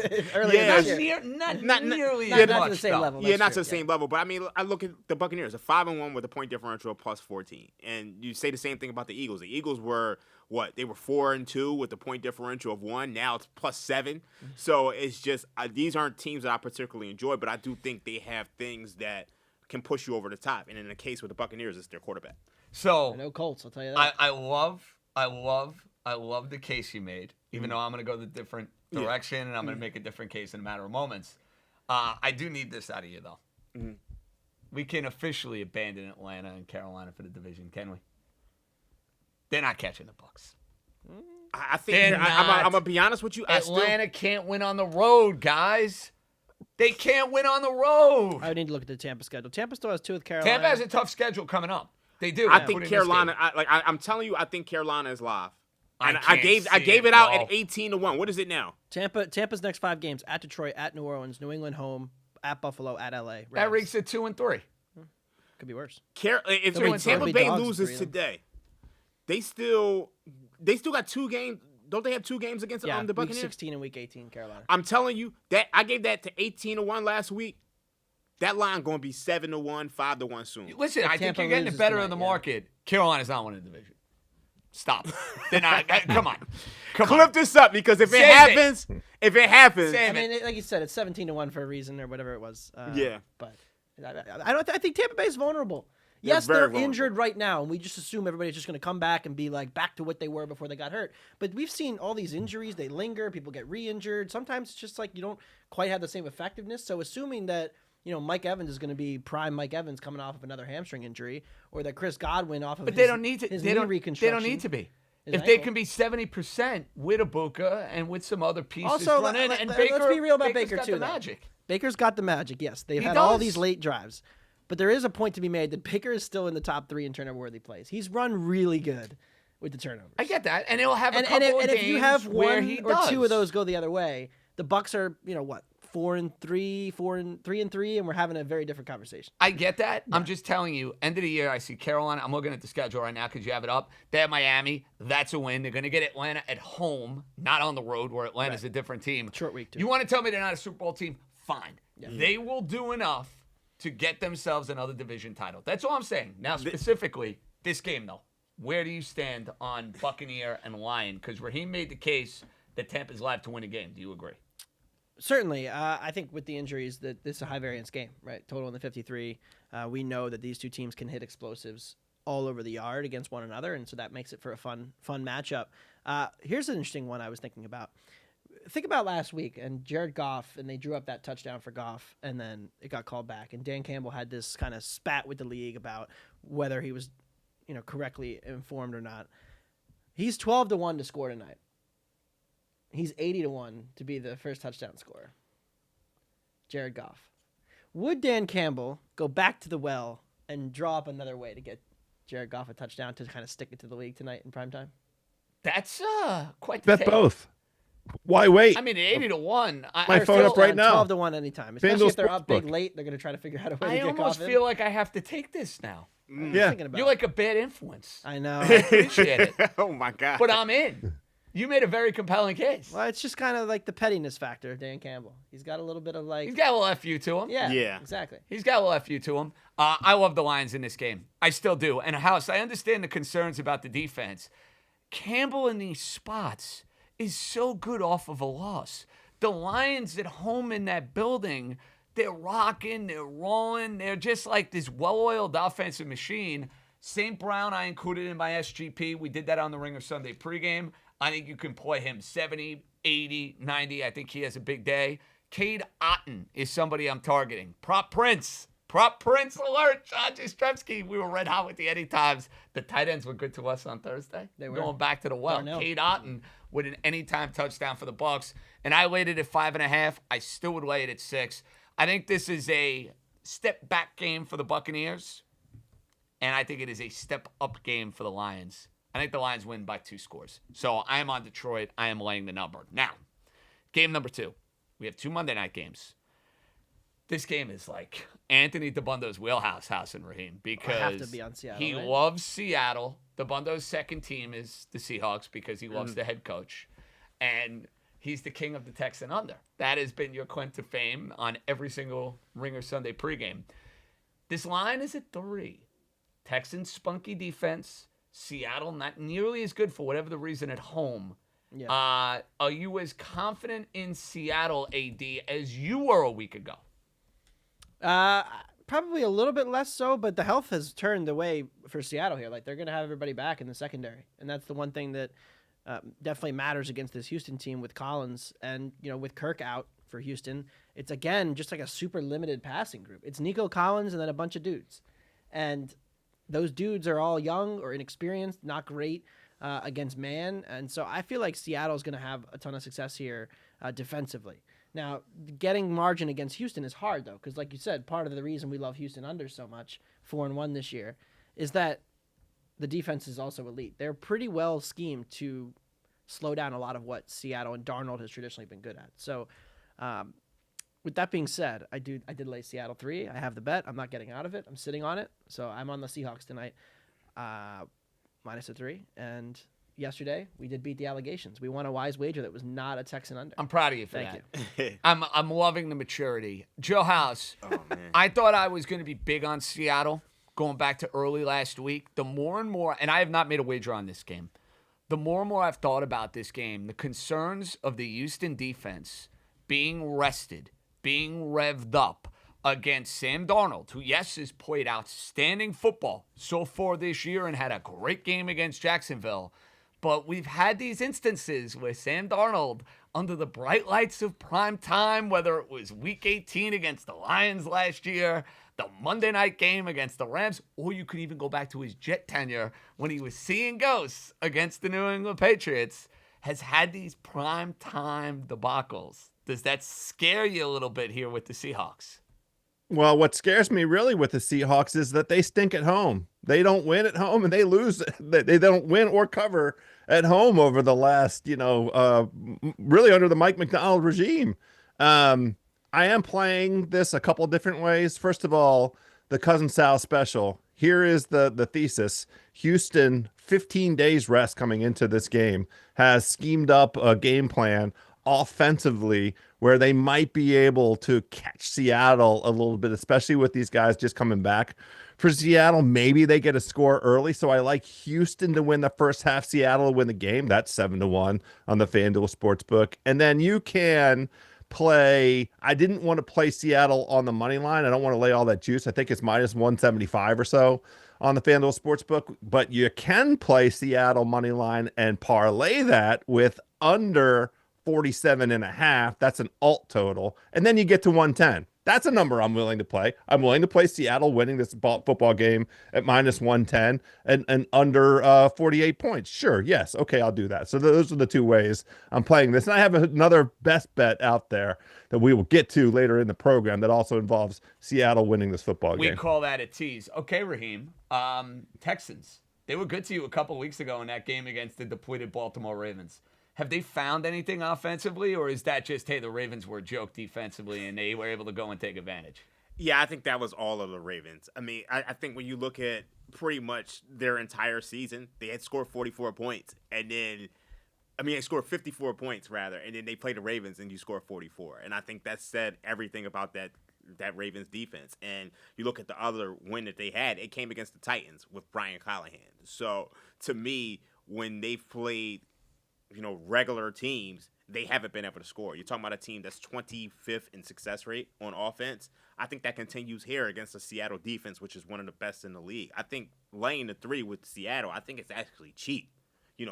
Not nearly to the same level. Yeah, not to the same level. But I look at the Buccaneers, a 5-1 with a point differential of +14, and you say the same thing about the Eagles. The Eagles were They were 4-2 with a point differential of 1. Now it's +7. So it's just these aren't teams that I particularly enjoy, but I do think they have things that can push you over the top. And in the case with the Buccaneers, it's their quarterback. So no Colts, I'll tell you that. I love the case you made, even though I'm going to go the different direction and I'm going to make a different case in a matter of moments. I do need this out of you, though. We can officially abandon Atlanta and Carolina for the division, can we? They're not catching the Bucs. I think I'm going to be honest with you. Atlanta can't win on the road, guys. They can't win on the road. I need to look at the Tampa schedule. Tampa still has 2 with Carolina. Tampa has a tough schedule coming up. They do. I think Carolina. I'm telling you, I think Carolina is live. And I gave it out at 18-1. What is it now? Tampa's next 5 games: at Detroit, at New Orleans, New England home, at Buffalo, at LA. Rams. That ranks at 2-3. Could be worse. If Tampa Bay loses today, they still got 2 games. Don't they have 2 games against the Buccaneers? Week 16 and week 18, Carolina. I'm telling you that I gave that to 18-1 last week. That line going to be 7-1, 5-1 soon. Listen, I think you're getting it better in the market. Carolina's not winning the division. Stop. They're not. Come on. Clip this up because if it happens, I mean, like you said, it's 17-1 for a reason or whatever it was. But I think Tampa Bay's vulnerable. Yes, they're injured right now, and we just assume everybody's just going to come back and be back to what they were before they got hurt. But we've seen all these injuries; they linger. People get re-injured. Sometimes it's just you don't quite have the same effectiveness. So assuming that Mike Evans is going to be prime Mike Evans coming off of another hamstring injury, or that Chris Godwin off of they don't need to. They don't need to be. If they can be 70% with Ibuka and with some other pieces, also, and let's Baker, be real about Baker's Baker got too. The magic. Baker's got the magic. Yes, they've had all these late drives, but there is a point to be made that Baker is still in the top 3 in turnover-worthy plays. He's run really good with the turnovers. I get that, and he'll have a couple of games if you have where one he or does. 2 of those go the other way, the Bucs are 4-3, 3-3, and we're having a very different conversation. I get that. I'm just telling you, end of the year, I see Carolina. I'm looking at the schedule right now because you have it up. They have Miami. That's a win. They're going to get Atlanta at home, not on the road where Atlanta's a different team. Short week, too. You want to tell me they're not a Super Bowl team? Fine. Yeah. They will do enough to get themselves another division title. That's all I'm saying. Now, specifically, this game, though. Where do you stand on Buccaneer and Lion? Because Raheem made the case that Tampa's live to win a game. Do you agree? Certainly. I think with the injuries that this is a high variance game, right? Total in the 53. We know that these two teams can hit explosives all over the yard against one another, and so that makes it for a fun matchup. Here's an interesting one I was thinking about. Think about last week and Jared Goff, and they drew up that touchdown for Goff, and then it got called back. And Dan Campbell had this kind of spat with the league about whether he was, correctly informed or not. He's 12-1 to score tonight. He's 80-1 to be the first touchdown scorer. Jared Goff. Would Dan Campbell go back to the well and draw up another way to get Jared Goff a touchdown to kind of stick it to the league tonight in primetime? That's quite the Bet take. both. Why wait? I mean, 80-1. My phone up right now. 12-1 anytime. Especially if they're up big late, they're going to try to figure out a way to I get Goff almost in. feel like I have to take this now. Yeah. You're like a bad influence. I know. I appreciate it. Oh my God. But I'm in. You made a very compelling case. Well, it's just kind of like the pettiness factor of Dan Campbell. He's got a little bit of like... He's got a little FU to him. Yeah. Exactly. He's got a little FU to him. I love the Lions in this game. I still do. And House, I understand the concerns about the defense. Campbell in these spots is so good off of a loss. The Lions at home in that building, they're rocking, they're rolling. They're just like this well-oiled offensive machine. St. Brown, I included in my SGP. We did that on the Ringer Sunday pregame. I think you can play him 70, 80, 90. I think he has a big day. Cade Otton is somebody I'm targeting. Prop Prince alert. Jastremski. We were red hot with the anytimes. The tight ends were good to us on Thursday. They were. Going back to the well. Cade Otton with an anytime touchdown for the Bucs. And I laid it at 5.5. I still would lay it at 6. I think this is a step back game for the Buccaneers. And I think it is a step up game for the Lions. I think the Lions win by 2 scores. So I am on Detroit. I am laying the number. Now, game number 2. We have 2 Monday night games. This game is like Anthony Dabbundo's wheelhouse, House and Raheem, because have to be on Seattle, he right? loves Seattle. Dabbundo's second team is the Seahawks because he loves the head coach. And he's the king of the Texan under. That has been your claim to fame on every single Ringer Sunday pregame. This line is at 3. Texans spunky defense. Seattle not nearly as good for whatever the reason at home. Yeah. Are you as confident in Seattle, AD, as you were a week ago? Probably a little bit less so, but the health has turned the way for Seattle here. Like, they're going to have everybody back in the secondary, and that's the one thing that definitely matters against this Houston team with Collins and, with Kirk out for Houston. It's, again, just like a super limited passing group. It's Nico Collins and then a bunch of dudes. And those dudes are all young or inexperienced, not great against man. And so I feel like Seattle's going to have a ton of success here defensively. Now, getting margin against Houston is hard, though, because like you said, part of the reason we love Houston under so much, 4-1 this year, is that the defense is also elite. They're pretty well schemed to slow down a lot of what Seattle and Darnold has traditionally been good at. So with that being said, I did lay Seattle 3. I have the bet. I'm not getting out of it. I'm sitting on it. So I'm on the Seahawks tonight, minus a 3. And yesterday we did beat the allegations. We won a wise wager that was not a Texan under. I'm proud of you for Thank that. I'm loving the maturity. Joe House, I thought I was going to be big on Seattle going back to early last week. The more and more, and I have not made a wager on this game, the more and more I've thought about this game, the concerns of the Houston defense being rested, being revved up against Sam Darnold, who, yes, has played outstanding football so far this year and had a great game against Jacksonville. But we've had these instances where Sam Darnold, under the bright lights of prime time, whether it was Week 18 against the Lions last year, the Monday night game against the Rams, or you could even go back to his Jet tenure when he was seeing ghosts against the New England Patriots, has had these prime time debacles. Does that scare you a little bit here with the Seahawks? Well, what scares me really with the Seahawks is that they stink at home. They don't win at home and they lose. They don't win or cover at home over the last, really under the Mike McDonald regime. I am playing this a couple different ways. First of all, the Cousin Sal special. Here is the thesis. Houston, 15 days rest coming into this game, has schemed up a game plan offensively where they might be able to catch Seattle a little bit, especially with these guys just coming back. For Seattle, maybe they get a score early. So I like Houston to win the first half, Seattle to win the game. That's 7-1 on the FanDuel Sportsbook. And then you can play. I didn't want to play Seattle on the money line. I don't want to lay all that juice. I think it's minus 175 or so on the FanDuel Sportsbook, but you can play Seattle money line and parlay that with under 47.5. That's an alt total. And then you get to 110. That's a number I'm willing to play. I'm willing to play Seattle winning this football game at minus 110 and under 48 points. Sure. Yes. Okay. I'll do that. So those are the two ways I'm playing this. And I have another best bet out there that we will get to later in the program that also involves Seattle winning this football game. We call that a tease. Okay, Raheem. Texans. They were good to you a couple weeks ago in that game against the depleted Baltimore Ravens. Have they found anything offensively, or is that just, hey, the Ravens were a joke defensively and they were able to go and take advantage? Yeah, I think that was all of the Ravens. I mean, I think when you look at pretty much their entire season, they had scored 44 points. And then, they scored 54 points, rather. And then they played the Ravens and you score 44. And I think that said everything about that Ravens defense. And you look at the other win that they had, it came against the Titans with Brian Callahan. So, to me, when they've played regular teams, they haven't been able to score. You're talking about a team that's 25th in success rate on offense. I think that continues here against the Seattle defense, which is one of the best in the league. I think laying the 3 with Seattle, I think it's actually cheap.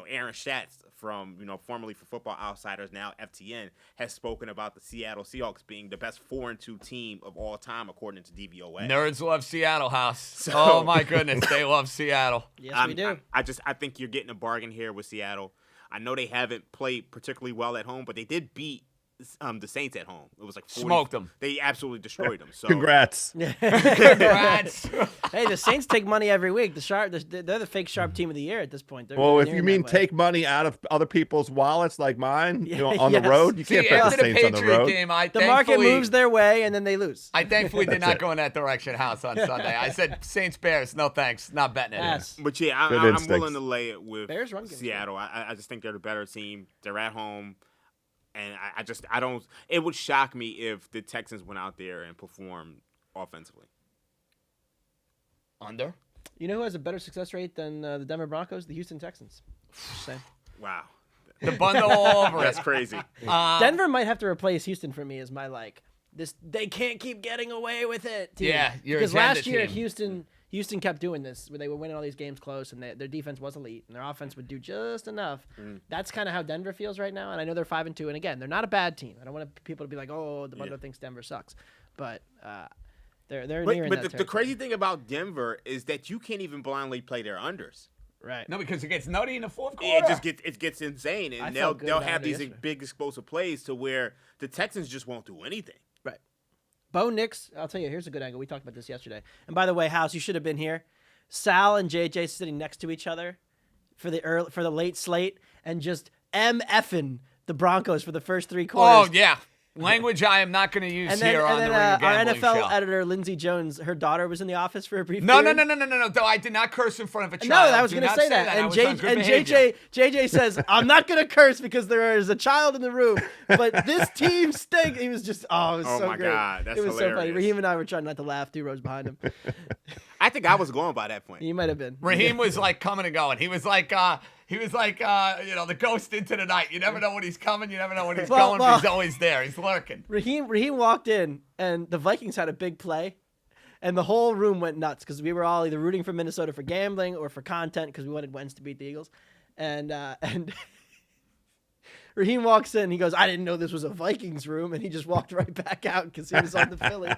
Aaron Schatz from, formerly for Football Outsiders, now FTN, has spoken about the Seattle Seahawks being the best 4-2 team of all time, according to DVOA. Nerds love Seattle, House. Oh, my goodness. They love Seattle. Yes, we do. I think you're getting a bargain here with Seattle. I know they haven't played particularly well at home, but they did beat the Saints at home. It was like 40. Smoked them. They absolutely destroyed them. So Congrats. Congrats. Hey, the Saints take money every week. They're the fake sharp team of the year at this point. They're Well, if nearing you mean that way. take money out of other people's wallets like mine on Yes. the road, you can't See, bet the after the Saints on the Patriot road. game, The market moves their way and then they lose. I thankfully did That's not it. go in that direction, House, on Sunday. I said Saints Bears, no thanks, not betting it. Yes. But yeah, Good I'm instincts. willing to lay it with Bears run game's Seattle. I just think they're the better team. They're at home. And I don't. It would shock me if the Texans went out there and performed offensively. Under? You know who has a better success rate than the Denver Broncos? The Houston Texans. Just saying. Wow, The bundle all over that's it. crazy. Denver might have to replace Houston for me as my this. They can't keep getting away with it. Team. Yeah, your because agenda last year team. Houston kept doing this where they were winning all these games close and their defense was elite and their offense would do just enough. That's kind of how Denver feels right now. And I know they're 5-2, and again, they're not a bad team. I don't want people to be like, oh, the Bundle thinks Denver sucks, but they're nearing But that the crazy thing about Denver is that you can't even blindly play their unders. right. No, because it gets nutty in the fourth quarter. It gets insane, I and felt good they'll about have it these yesterday. big explosive plays to where the Texans just won't do anything. Right. Bo Nix, I'll tell you, here's a good angle. We talked about this yesterday. And by the way, House, you should have been here. Sal and JJ sitting next to each other for the late slate and just MFing the Broncos for the first 3 quarters. Oh, yeah. Language I am not going to use And then, here on the Ringer our Gambling NFL Show. editor, Lindsey Jones, her daughter was in the office for a brief No. period. Though I did not curse in front of a child. No, I was Do going to not say that. I And, was on good JJ says, I'm not going to curse because there is a child in the room, but this team stinks. He was just, it was Oh so my great. God, that's it was so funny. hilarious. Raheem and I were trying not to laugh 2 rows behind him. I think I was going by that point. You might have been. Raheem was like coming and going. He was like the ghost into the night. You never know when he's coming. You never know when he's going, but he's always there. He's lurking. Raheem walked in, and the Vikings had a big play, and the whole room went nuts because we were all either rooting for Minnesota for gambling or for content because we wanted Wentz to beat the Eagles. And Raheem walks in, he goes, I didn't know this was a Vikings room, and he just walked right back out because he was on the Philly.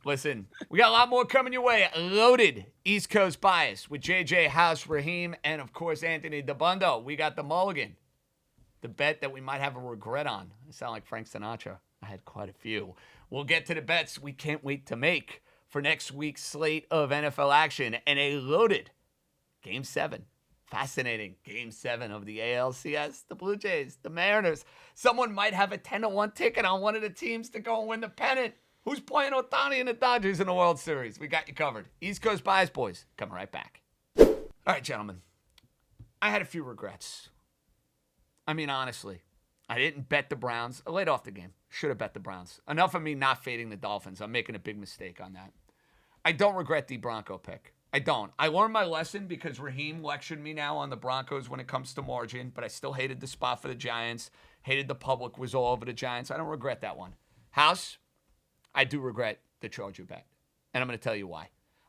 Listen, we got a lot more coming your way. Loaded East Coast bias with JJ, House, Raheem, and, of course, Anthony Dabbundo. We got the mulligan, the bet that we might have a regret on. I sound like Frank Sinatra. I had quite a few. We'll get to the bets we can't wait to make for next week's slate of NFL action and a loaded Game 7 Fascinating. Game 7 of the ALCS. The Blue Jays, the Mariners. Someone might have a 10-1 ticket on one of the teams to go and win the pennant. Who's playing Ohtani and the Dodgers in the World Series? We got you covered. East Coast Bias Boys, coming right back. All right, gentlemen. I had a few regrets. I mean, honestly, I didn't bet the Browns. I laid off the game. Should have bet the Browns. Enough of me not fading the Dolphins. I'm making a big mistake on that. I don't regret the Bronco pick. I don't. I learned my lesson because Raheem lectured me now on the Broncos when it comes to margin, but I still hated the spot for the Giants. Hated the public was all over the Giants. I don't regret that one. House, I do regret the Charger bet. And I'm going to tell you why.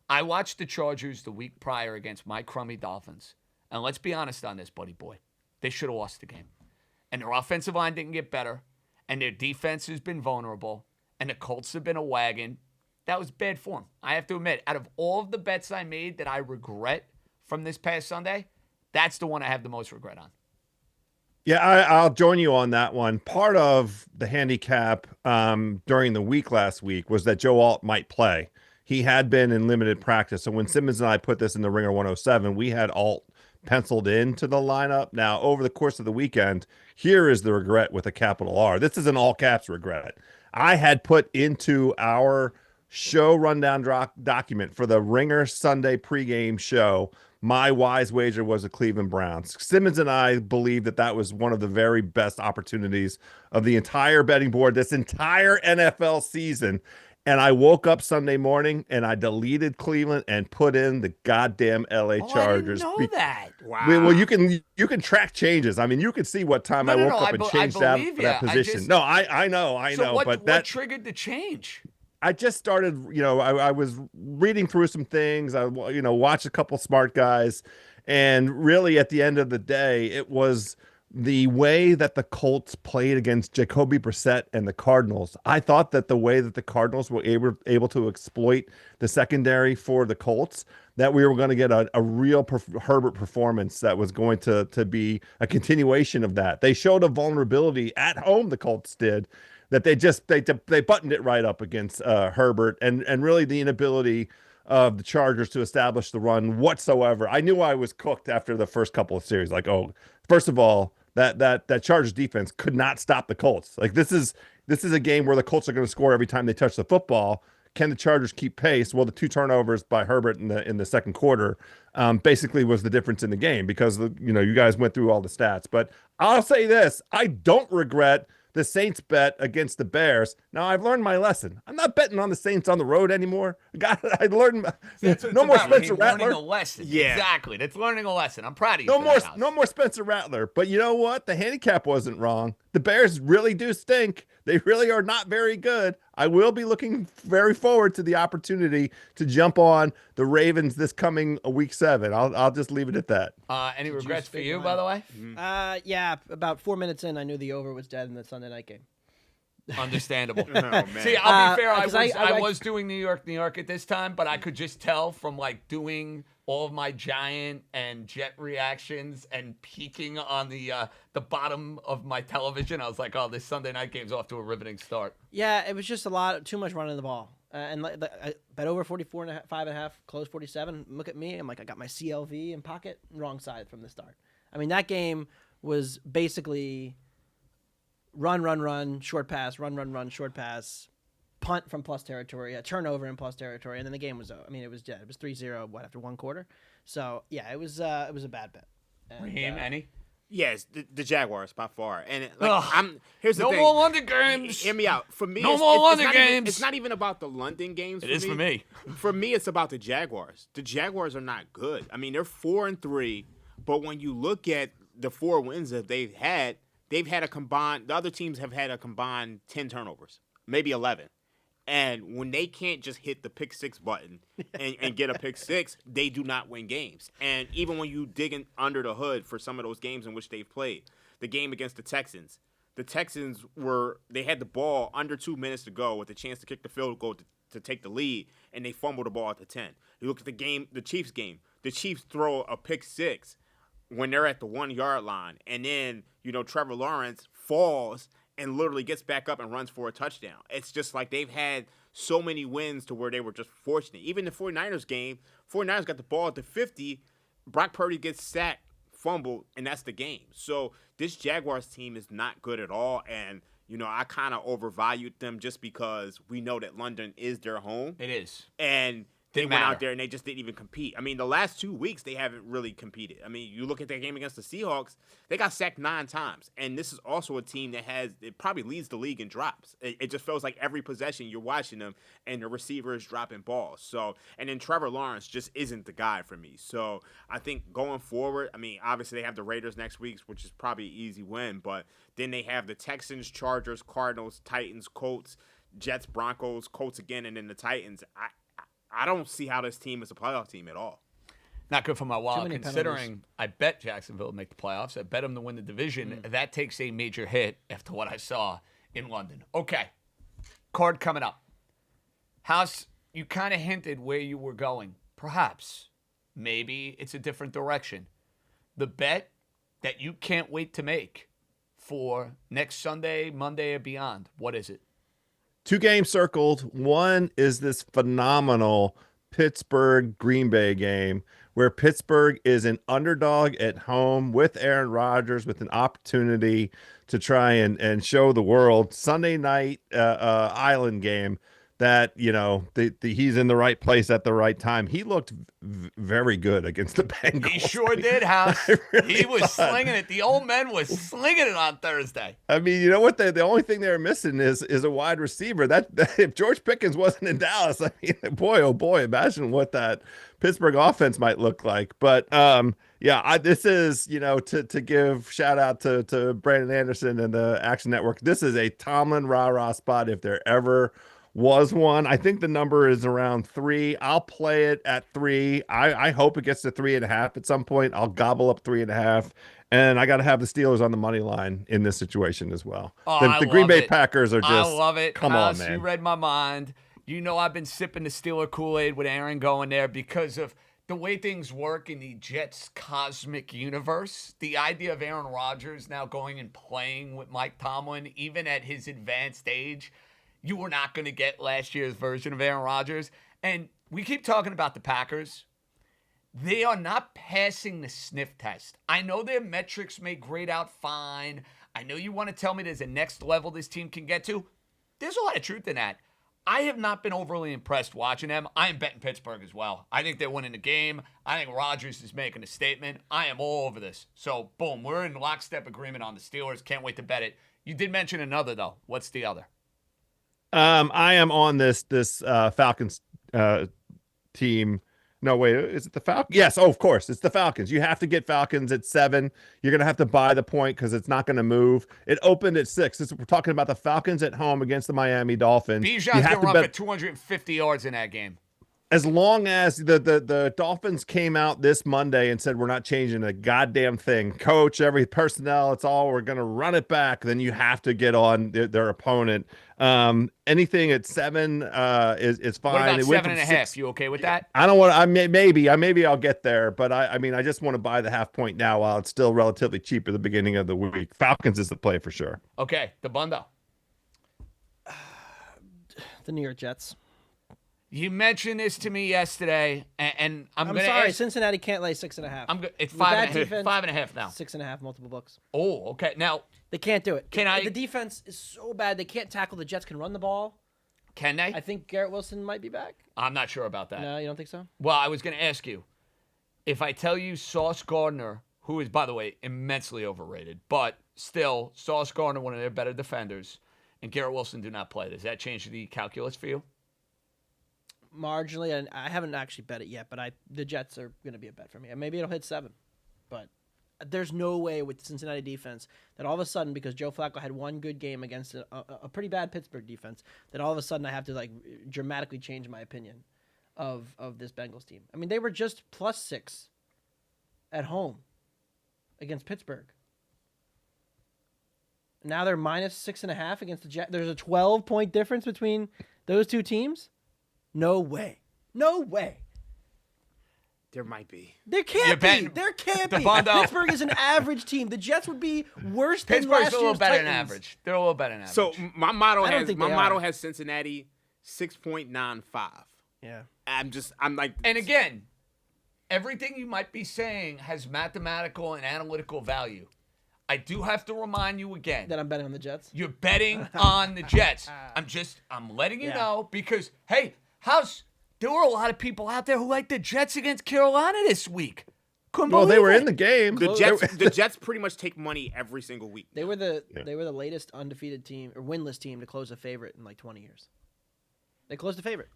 I watched the Chargers the week prior against my crummy Dolphins. And let's be honest on this, buddy boy. They should have lost the game. And their offensive line didn't get better. And their defense has been vulnerable. And the Colts have been a wagon. That was bad form. I have to admit, out of all of the bets I made that I regret from this past Sunday, that's the one I have the most regret on. Yeah, I'll join you on that one. Part of the handicap during the week last week was that Joe Alt might play. He had been in limited practice. So when Simmons and I put this in the Ringer 107, we had Alt penciled into the lineup. Now, over the course of the weekend, here is the regret with a capital R. This is an all caps regret. I had put into our show rundown document for the Ringer Sunday pregame show, my wise wager was the Cleveland Browns. Simmons and I believe that that was one of the very best opportunities of the entire betting board this entire NFL season. And I woke up Sunday morning and I deleted Cleveland and put in the goddamn LA Chargers. I didn't know that. Wow. Well, you can track changes. I mean, you can see what time I woke up and changed that position. I know. What triggered the change? I just started, I was reading through some things. I, watched a couple smart guys. And really, at the end of the day, it was the way that the Colts played against Jacoby Brissett and the Cardinals. I thought that the way that the Cardinals were able to exploit the secondary for the Colts, that we were going to get a real Herbert performance that was going to be a continuation of that. They showed a vulnerability at home, the Colts did, that they buttoned it right up against Herbert and really the inability of the Chargers to establish the run whatsoever. I knew I was cooked after the first couple of series. Like, first of all, that Chargers defense could not stop the Colts. Like this is a game where the Colts are going to score every time they touch the football. Can the Chargers keep pace? Well, the 2 turnovers by Herbert in the second quarter basically was the difference in the game because you guys went through all the stats. But I'll say this: I don't regret the Saints bet against the Bears. Now, I've learned my lesson. I'm not betting on the Saints on the road anymore. I learned no more Spencer Rattler. Learning a lesson. Yeah. Exactly. That's learning a lesson. I'm proud of you. No more Spencer Rattler. But you know what? The handicap wasn't wrong. The Bears really do stink. They really are not very good. I will be looking very forward to the opportunity to jump on the Ravens this coming week 7. I'll just leave it at that. Any regrets for you, by the way? Yeah, about 4 minutes in, I knew the over was dead in the Sunday night game. Understandable. Oh, man. See, I'll be fair. I was doing New York at this time, but I could just tell from doing all of my Giant and Jet reactions and peeking on the bottom of my television. I was like, oh, this Sunday night game's off to a riveting start. Yeah, it was just too much running the ball. And I bet over 45.5, close 47. Look at me. I'm like, I got my CLV in pocket. Wrong side from the start. I mean, that game was basically run, short pass, run, short pass, punt from plus territory, a turnover in plus territory, and then the game was over. I mean, it was 3-0 after one quarter. So yeah, it was a bad bet. And, Raheem, any? Yes, the Jaguars by far. And here's the no thing. more London games. Hear me out. For me, No more London games. It's not even about the London games. It is for me. For me, it's about the Jaguars. The Jaguars are not good. I mean, they're 4-3, but when you look at the 4 wins that they've had a combined. The other teams have had a combined 10 turnovers, maybe 11. And when they can't just hit the pick 6 button and get a pick 6, they do not win games. And even when you dig in under the hood for some of those games in which they've played, the game against the Texans they had the ball under 2 minutes to go with a chance to kick the field goal to take the lead, and they fumbled the ball at the 10. You look at the Chiefs game. The Chiefs throw a pick 6 when they're at the 1-yard line, and then Trevor Lawrence falls and literally gets back up and runs for a touchdown. It's just like they've had so many wins to where they were just fortunate. Even the 49ers game, 49ers got the ball at the 50. Brock Purdy gets sacked fumbled, and that's the game. So this Jaguars team is not good at all, and I kind of overvalued them just because we know that London is their home. It is. And they went out there and they just didn't even compete. I mean, the last 2 weeks, they haven't really competed. I mean, you look at their game against the Seahawks, they got sacked 9 times. And this is also a team that it probably leads the league in drops. It just feels like every possession you're watching them and the receiver is dropping balls. So, and then Trevor Lawrence just isn't the guy for me. So I think going forward, I mean, obviously they have the Raiders next week, which is probably an easy win. But then they have the Texans, Chargers, Cardinals, Titans, Colts, Jets, Broncos, Colts again, and then the Titans. I don't see how this team is a playoff team at all. Not good for my wallet, considering penalties. I bet Jacksonville would make the playoffs. I bet them to win the division. That takes a major hit after what I saw in London. Okay, card coming up. House, you kind of hinted where you were going. Perhaps, maybe it's a different direction. The bet that you can't wait to make for next Sunday, Monday, or beyond, what is it? 2 games circled. One is this phenomenal Pittsburgh-Green Bay game where Pittsburgh is an underdog at home with Aaron Rodgers with an opportunity to try and show the world. Sunday night island game that, he's in the right place at the right time. He looked very good against the Bengals. He sure did, House. He was slinging it. The old man was slinging it on Thursday. I mean, you know what? The only thing they're missing is a wide receiver. That if George Pickens wasn't in Dallas, I mean, boy, oh boy, imagine what that Pittsburgh offense might look like. But this is, to give shout out to Brandon Anderson and the Action Network. This is a Tomlin rah-rah spot if there ever was one. I think the number is around 3. I'll play it at 3. I hope it gets to 3.5 at some point. I'll gobble up 3.5. And I got to have the Steelers on the money line in this situation as well. Oh, the Green Bay Packers are just, I love it. Come House, on, man. You read my mind. I've been sipping the Steeler Kool-Aid with Aaron going there because of the way things work in the Jets' cosmic universe. The idea of Aaron Rodgers now going and playing with Mike Tomlin, even at his advanced age, you were not going to get last year's version of Aaron Rodgers. And we keep talking about the Packers. They are not passing the sniff test. I know their metrics may grade out fine. I know you want to tell me there's a next level this team can get to. There's a lot of truth in that. I have not been overly impressed watching them. I am betting Pittsburgh as well. I think they're winning the game. I think Rodgers is making a statement. I am all over this. So, boom, we're in lockstep agreement on the Steelers. Can't wait to bet it. You did mention another, though. What's the other? I am on this Falcons team. No, wait, is it the Falcons? Yes, of course, it's the Falcons. You have to get Falcons at 7. You're going to have to buy the point because it's not going to move. It opened at 6. We're talking about the Falcons at home against the Miami Dolphins. Bijan's going to run for 250 yards in that game. As long as the Dolphins came out this Monday and said, we're not changing a goddamn thing. Coach, every personnel, it's all, we're going to run it back. Then you have to get on their opponent. Anything at 7 is fine. What about it 7.5? You okay with that? I don't want. Maybe I'll get there, but I mean, I just want to buy the half point now while it's still relatively cheap at the beginning of the week. Falcons is the play for sure. Okay, Dabbundo. The New York Jets. You mentioned this to me yesterday, and I'm going to sorry. ask. Cincinnati can't lay 6.5. It's With that 5.5 defense, 5.5 now. 6.5 multiple books. Oh, okay. Now, They can't do it. Can The defense is so bad. They can't tackle. The Jets can run the ball. can they? I think Garrett Wilson might be back. I'm not sure about that. No, you don't think so? Well, I was going to ask you, if I tell you Sauce Gardner, who is, by the way, immensely overrated, but still, Sauce Gardner, one of their better defenders, and Garrett Wilson do not play, does that change the calculus for you? Marginally, and I haven't actually bet it yet, but the Jets are going to be a bet for me. And maybe it'll hit 7. But there's no way with the Cincinnati defense that all of a sudden, because Joe Flacco had one good game against a pretty bad Pittsburgh defense, that all of a sudden I have to dramatically change my opinion of this Bengals team. I mean, they were just +6 at home against Pittsburgh. Now they're -6.5 against the Jets. There's a 12-point difference between those two teams. No way. No way. There might be. There can't be. There can't be. Dabbundo. Pittsburgh is an average team. The Jets would be worse than Pittsburgh's last a little year's better Titans. than average. They're a little better than average. So my model I don't has think my they model are. has Cincinnati 6.95. Yeah. I'm like, and again, everything you might be saying has mathematical and analytical value. I do have to remind you again That I'm betting on the Jets. you're betting on the Jets. I'm letting you know because, hey, there were a lot of people out there who liked the Jets against Carolina this week. Couldn't Well, they believe were it. in the game. The Jets pretty much take money every single week. They were the latest undefeated team or winless team to close a favorite in like 20 years. They closed a favorite.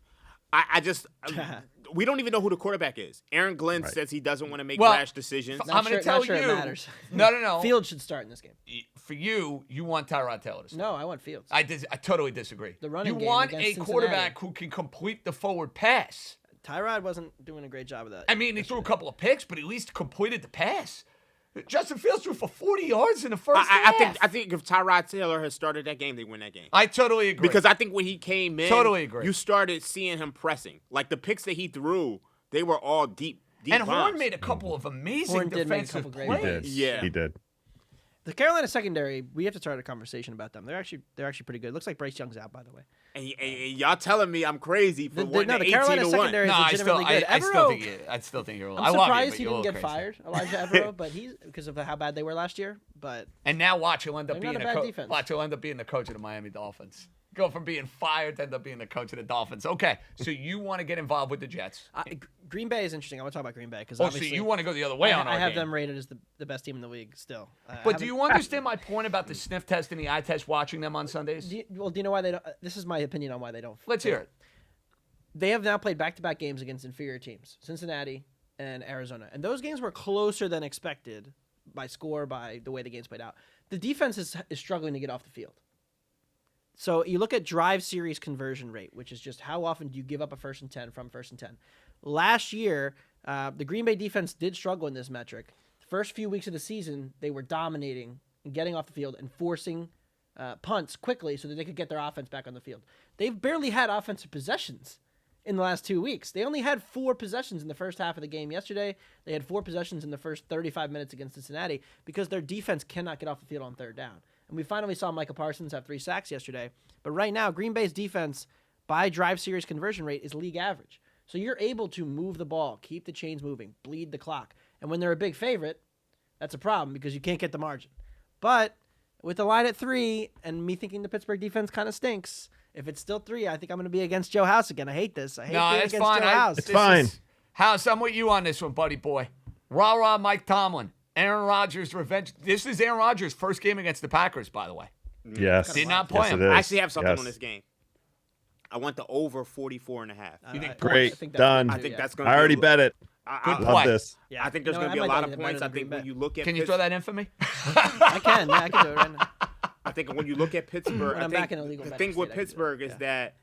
We don't even know who the quarterback is. Aaron Glenn says he doesn't want to make Well, rash decisions. I'm going to tell not sure you. it matters. No. Fields should start in this game. For you want Tyrod Taylor to start. No, I want Fields. I totally disagree. The running you game want against a Cincinnati. quarterback who can complete the forward pass. Tyrod wasn't doing a great job of that. I mean, he threw a couple of picks, but at least completed the pass. Justin Fields threw for 40 yards in the first half. I think if Tyrod Taylor had started that game, they win that game. I totally agree. Because I think when he came in, Totally agree. you started seeing him pressing. Like the picks that he threw, they were all deep and bombs. Horn made a couple of amazing Horn did make a defensive couple great plays. He did. Yeah. He did. The Carolina secondary, we have to start a conversation about them. They're actually pretty good. Looks like Bryce Young's out, by the way. And y'all telling me I'm crazy for wanting the 18 Carolina to 1. secondary is legitimately good. I still think you're. I'm I love you, surprised but he you're a didn't little get crazy. fired, Elijah Evero, but he's because of how bad they were last year. But And now watch, he'll end up They're being not a bad defense. Watch, he'll end up being the coach of the Miami Dolphins. Go from being fired to end up being the coach of the Dolphins. Okay, so you want to get involved with the Jets? Green Bay is interesting. I want to talk about Green Bay because Oh, so you want to go the other way on our I have game. them rated as the best team in the league still. But do you understand my point about the sniff test and the eye test watching them on Sundays? Do you know why they don't? This is my opinion on why they don't. Let's hear it. They have now played back-to-back games against inferior teams, Cincinnati and Arizona. And those games were closer than expected by score, by the way the games played out. The defense is struggling to get off the field. So you look at drive series conversion rate, which is just how often do you give up a 1st and 10 from 1st and 10. Last year, the Green Bay defense did struggle in this metric. The first few weeks of the season, they were dominating and getting off the field and forcing punts quickly so that they could get their offense back on the field. They've barely had offensive possessions in the last 2 weeks. They only had 4 possessions in the first half of the game yesterday. They had 4 possessions in the first 35 minutes against Cincinnati because their defense cannot get off the field on 3rd down. And we finally saw Micah Parsons have 3 sacks yesterday. But right now, Green Bay's defense by drive series conversion rate is league average. So you're able to move the ball, keep the chains moving, bleed the clock. And when they're a big favorite, that's a problem because you can't get the margin. But with the line at 3 and me thinking the Pittsburgh defense kind of stinks, if it's still 3, I think I'm going to be against Joe House again. I hate this. I hate being it's against fine. Joe House. It's fine. House, I'm with you on this one, buddy boy. Rah-rah Mike Tomlin. Aaron Rodgers' revenge. This is Aaron Rodgers' first game against the Packers, by the way. Yes. Did not play Yes, him. it is. I actually have something Yes. on this game. I want the over 44.5. You think Great. I think that's Done. good I too, think yeah. that's going to I already bet it. Good Love play. this. Yeah. I think there's No, going to be I a might lot bet of it points. better I than think Green when Bay. you look at Can you throw that in for me? I can. Yeah, I can do it right now. I think when you look at Pittsburgh, When I'm back in a legal the betting thing with state, I can do it. Pittsburgh is Yeah. that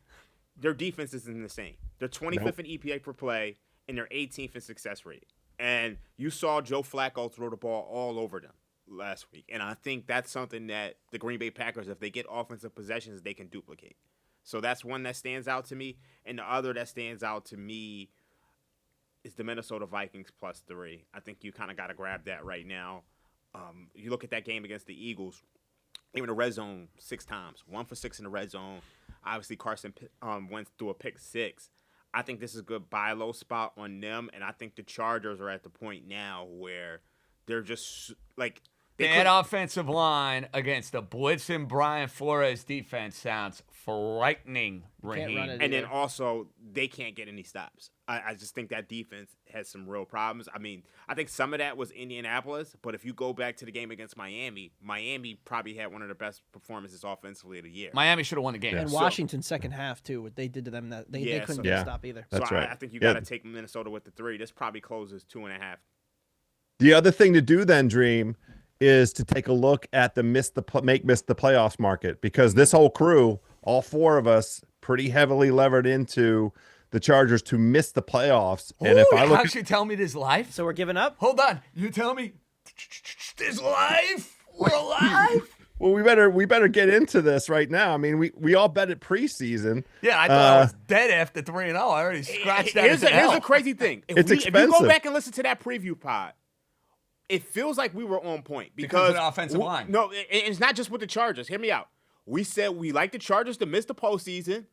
their defense isn't the same. They're 25th Nope. in EPA per play, and they're 18th in success rate. And you saw Joe Flacco throw the ball all over them last week. And I think that's something that the Green Bay Packers, if they get offensive possessions, they can duplicate. So that's one that stands out to me. And the other that stands out to me is the Minnesota Vikings +3. I think you kind of got to grab that right now. You look at that game against the Eagles, even the red zone 6 times, 1 for 6 in the red zone. Obviously, Carson went through a pick 6. I think this is a good buy low spot on them, and I think the Chargers are at the point now where they're just like That offensive line against the blitzing Brian Flores defense sounds frightening, Raheem. run it. and then either. also they can't get any stops. I just think that defense has some real problems. I mean, I think some of that was Indianapolis, but if you go back to the game against Miami probably had one of the best performances offensively of the year. Miami should have won the game. And So- Washington's second half too, what they did to them, that they couldn't so- get a Yeah. stop either. That's so right. I think you Yeah. got to take Minnesota with the 3. This probably closes 2.5. The other thing to do then, Dream, is to take a look at the miss the playoffs market, because this whole crew, all 4 of us, pretty heavily levered into the Chargers to miss the playoffs. And if I look, actually tell me this live. So we're giving up? Hold on, you tell me this live. We're alive. well, we better get into this right now. I mean, we all bet it preseason. Yeah, I thought I was dead after 3-0. I already scratched that. Here's as an a L. crazy thing. If It's you go expensive. back and listen to that preview pod, it feels like we were on point Because of because the offensive line. No, it's not just with the Chargers. Hear me out. We said we like the Chargers to miss the postseason.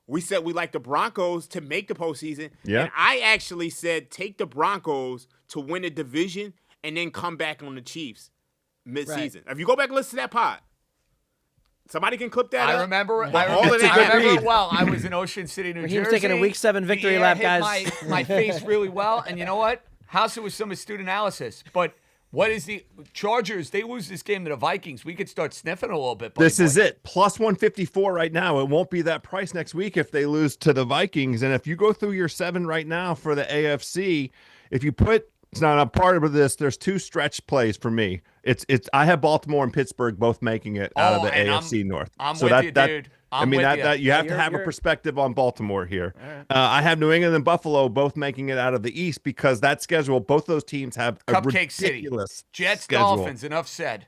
we said we like the Broncos to make the postseason. Yeah. And I actually said take the Broncos to win the division and then come back on the Chiefs mid-season. If you go back and listen to that pod, somebody can clip that I up. remember. But I all of that remember happened. it well. I was in Ocean City, New Raheem's Jersey. taking a Week 7 victory The lap, air guys. hit my face really well, and you know what? House it was some astute analysis, but. What is the Chargers? They lose this game to the Vikings. We could start sniffing a little bit. This is it. Plus 154 right now. It won't be that price next week if they lose to the Vikings. And if you go through your 7 right now for the AFC, if you put it's not a part of this, there's 2 stretch plays for me. It's I have Baltimore and Pittsburgh both making it out of the AFC North. I'm so with that, you, that, dude. I mean, that you have to you're- have a you're- perspective on Baltimore here. Right. I have New England and Buffalo both making it out of the East because that schedule, both those teams have a Cupcake City. ridiculous Jets, schedule. Dolphins. Enough said.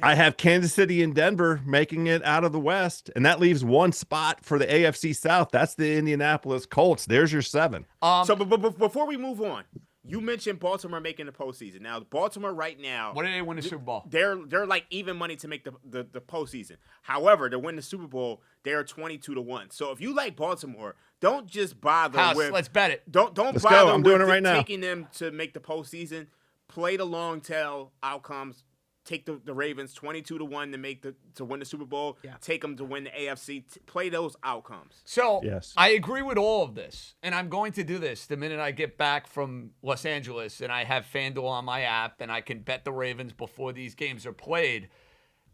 I have Kansas City and Denver making it out of the West, and that leaves one spot for the AFC South. That's the Indianapolis Colts. There's your 7. So but before we move on, you mentioned Baltimore making the postseason. Now, Baltimore right now, What did they win the Super Bowl? they're like even money to make the postseason. However, to win the Super Bowl, they're 22-1. So if you like Baltimore, don't just bother House, with let's bet it. don't Let's bother go. I'm doing with it right now. taking them to make the postseason. Play the long tail outcomes. Take the Ravens 22-1 to make to win the Super Bowl. Yeah. Take them to win the AFC. Play those outcomes. So Yes. I agree with all of this, and I'm going to do this the minute I get back from Los Angeles and I have FanDuel on my app and I can bet the Ravens before these games are played.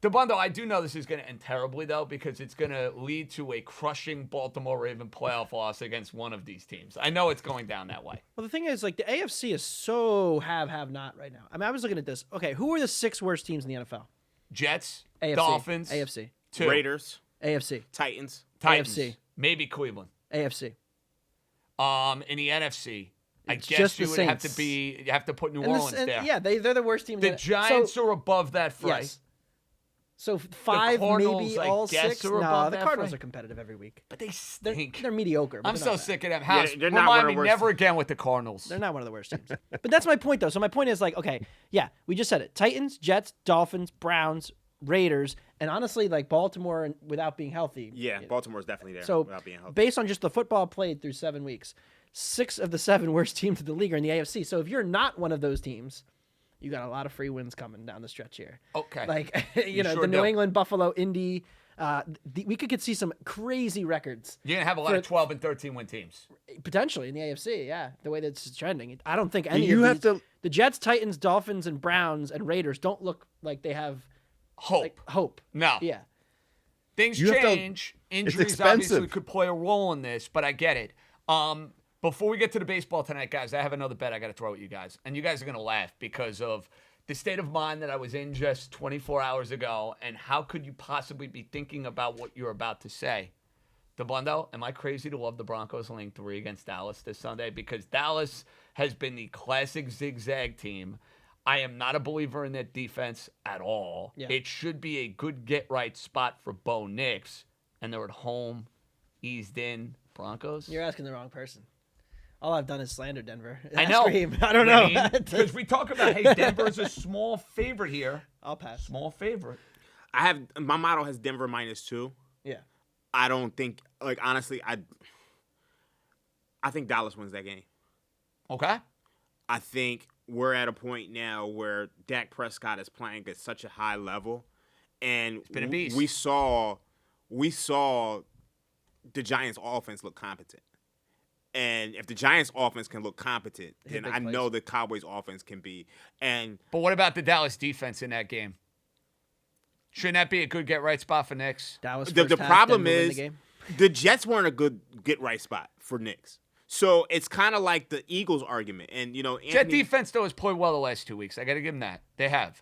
Dabbundo, I do know this is going to end terribly, though, because it's going to lead to a crushing Baltimore Raven playoff loss against one of these teams. I know it's going down that way. Well, the thing is, like, the AFC is so have not right now. I mean, I was looking at this. Okay, who are the 6 worst teams in the NFL? Jets, AFC. Dolphins, AFC. 2. Raiders, AFC. Titans. Titans, AFC. maybe Cleveland. AFC. In the NFC, I It's guess just you the would have Saints. to you have to put New And this- Orleans and, there. yeah, they're the worst team. The in Giants so, are above that fray. yes. So 5, Cardinals, maybe I all guess, 6. are No, above the that Cardinals fray. are competitive every week. But they They're, stink. they're mediocre. but I'm they're so not bad. sick of them. House, they're not one remind of me the worst never teams. again with the Cardinals. They're not one of the worst teams. But that's my point, though. So my point is, like, okay, yeah, we just said it. Titans, Jets, Dolphins, Browns, Raiders, and honestly, like, Baltimore without being healthy. Yeah, Baltimore's definitely there So without being healthy. based on just the football played through 7 weeks, 6 of the 7 worst teams in the league are in the AFC. So if you're not one of those teams, you got a lot of free wins coming down the stretch here. Okay. Like, You know, sure the New do. England, Buffalo, Indy. We could see some crazy records You're going to have a lot of 12 and 13 win teams. potentially in the AFC. Yeah, the way that's trending. I don't think any You of have these, to- the Jets, Titans, Dolphins, and Browns and Raiders don't look like they have Hope. like hope. No. Yeah. Things You have to- change. Injuries expensive. obviously could play a role in this, but I get it. Before we get to the baseball tonight, guys, I have another bet I got to throw at you guys. And you guys are going to laugh because of the state of mind that I was in just 24 hours ago. And how could you possibly be thinking about what you're about to say? Dabbundo, am I crazy to love the Broncos laying 3 against Dallas this Sunday? Because Dallas has been the classic zigzag team. I am not a believer in their defense at all. Yeah. It should be a good get-right spot for Bo Nix. And they're at home, eased in. Broncos? You're asking the wrong person. All I've done is slander Denver. I Ask know. Raheem. I don't know. Because we talk about, hey, Denver's a small favorite here. I'll pass. Small favorite. I have my model has Denver -2. Yeah. I don't think, like, honestly, I think Dallas wins that game. Okay. I think we're at a point now where Dak Prescott is playing at such a high level, and been a beast. we saw the Giants' offense look competent. And if the Giants' offense can look competent, Hit then big I plays. know the Cowboys' offense can be. And But what about the Dallas defense in that game? Shouldn't that be a good get-right spot for Knicks? Dallas the first half, problem Denver win is the game. the Jets weren't a good get-right spot for Knicks. So it's kind of like the Eagles argument. And, you know, Jet Anthony, defense, though, has played well the last 2 weeks. I got to give them that. They have.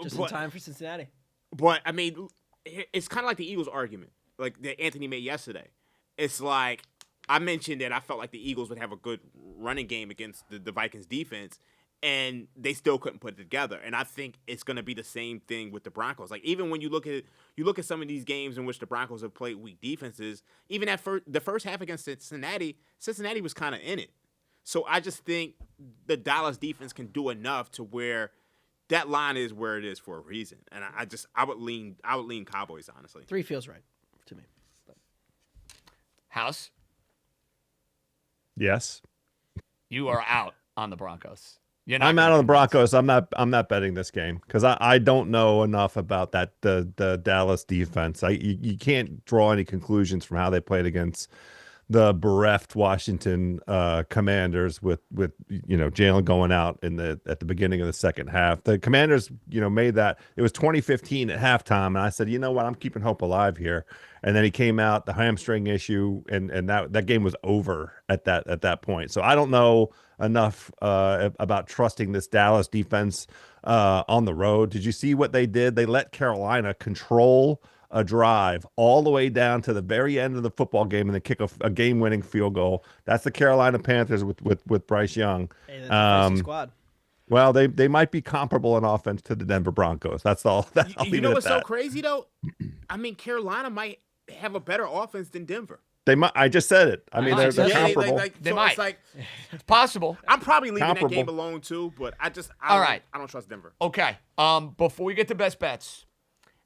Just but, in time for Cincinnati. But, I mean, it's kind of like the Eagles argument, like that Anthony made yesterday. It's like I mentioned that I felt like the Eagles would have a good running game against the Vikings defense, and they still couldn't put it together. And I think it's going to be the same thing with the Broncos. Like, even when you look at some of these games in which the Broncos have played weak defenses, even at the first half against Cincinnati was kind of in it. So I just think the Dallas defense can do enough to where that line is where it is for a reason. And I would lean Cowboys, honestly. 3 feels right to me. House, Yes. you are out on the Broncos. I'm out on the Broncos. I'm not betting this game because I don't know enough about the Dallas defense. You can't draw any conclusions from how they played against the bereft Washington Commanders with Jalen going out at the beginning of the second half. The Commanders made that. It was 2015 at halftime, and I said, you know what, I'm keeping hope alive here. And then he came out, the hamstring issue, and that game was over at that point. So I don't know enough about trusting this Dallas defense on the road. Did you see what they did? They let Carolina control a drive all the way down to the very end of the football game and then kick a game-winning field goal. That's the Carolina Panthers with Bryce Young. Hey, that's a feisty squad. Well, they might be comparable in offense to the Denver Broncos. That's all. You know what's so crazy though? I mean, Carolina might have a better offense than Denver. They might. I just said it. I mean, they're comparable. They might. It's possible. I'm probably leaving that game alone too, but I don't trust Denver. Okay. Before we get to best bets,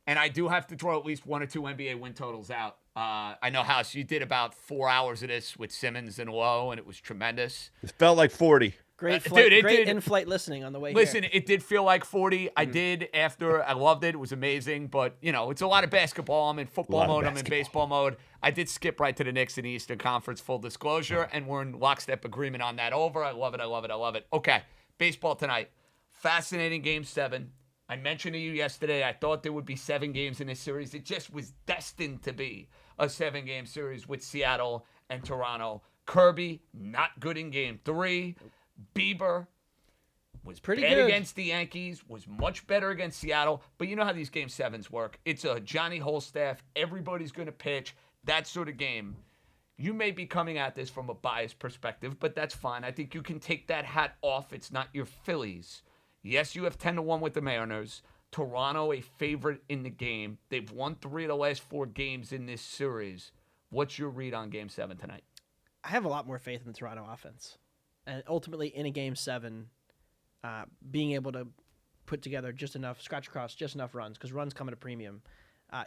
and I do have to throw at least one or two NBA win totals out. I know, House, you did about 4 hours of this with Simmons and Lowe, and it was tremendous. It felt like 40. Great in-flight listening on the way Listen, here. it did feel like 40. I did after. I loved it. It was amazing. But, it's a lot of basketball. I'm in football mode. I'm in baseball mode. I did skip right to the Knicks in the Eastern Conference, full disclosure, and we're in lockstep agreement on that over. I love it. I love it. I love it. Okay, baseball tonight. Fascinating Game 7. I mentioned to you yesterday I thought there would be 7 games in this series. It just was destined to be a 7-game series with Seattle and Toronto. Kirby, not good in Game 3. Bieber was pretty bad good against the Yankees, was much better against Seattle. But you know how these Game 7s work. It's a Johnny Holstaff. Everybody's going to pitch. That sort of game. You may be coming at this from a biased perspective, but that's fine. I think you can take that hat off. It's not your Phillies. Yes, you have 10-1 with the Mariners. Toronto, a favorite in the game. They've won 3 of the last 4 games in this series. What's your read on Game 7 tonight? I have a lot more faith in the Toronto offense. And ultimately, in a Game 7, being able to put together just enough, scratch across just enough runs, because runs come at a premium,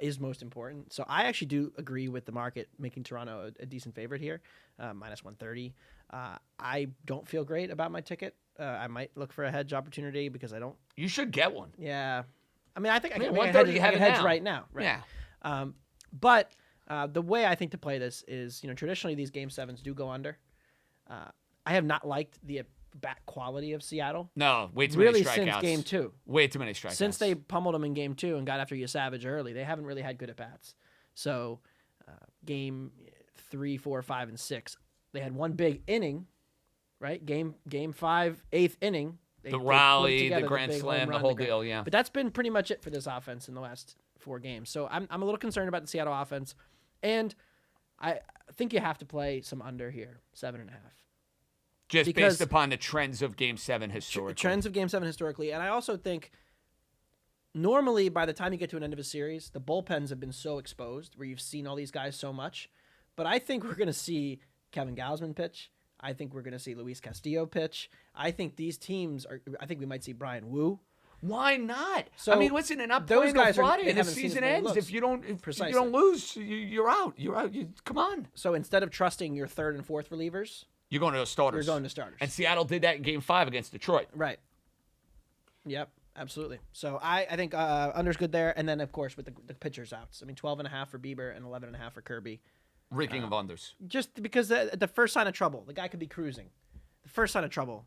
is most important. So I actually do agree with the market making Toronto a decent favorite here, minus 130. I don't feel great about my ticket. I might look for a hedge opportunity because I don't. You should get one. Yeah. I mean, I think I can 130 you have it hedge now. right now. Right? Yeah. But the way I think to play this is, traditionally these Game 7s do go under. I have not liked the bat quality of Seattle. No, way too many strikeouts. Really since Game 2. Way too many strikeouts. Since they pummeled them in Game 2 and got after you Savage early, they haven't really had good at-bats. So Game 3, 4, 5, and 6, they had one big inning, right? Game 5, 8th inning. The rally, the grand slam, the whole deal, yeah. But that's been pretty much it for this offense in the last 4 games. So I'm a little concerned about the Seattle offense. And I think you have to play some under here, 7.5. Just based upon the trends of Game 7 historically. Trends of Game 7 historically. And I also think normally by the time you get to an end of a series, the bullpens have been so exposed where you've seen all these guys so much. But I think we're going to see Kevin Gausman pitch. I think we're going to see Luis Castillo pitch. I think these teams I think we might see Brian Wu. Why not? So I mean, listen, they're not those playing guys on are- Friday they and the haven't seen season as many ends. looks. If you don't Precisely. lose, you're out. You're out. Come on. So instead of trusting your 3rd and 4th relievers, You're going to the starters. you're going to starters. And Seattle did that in Game 5 against Detroit. Right. Yep, absolutely. So I think under's good there. And then, of course, with the pitchers outs. I mean, 12.5 for Bieber and 11.5 for Kirby. Reeking of unders. Just because the first sign of trouble, the guy could be cruising. The first sign of trouble,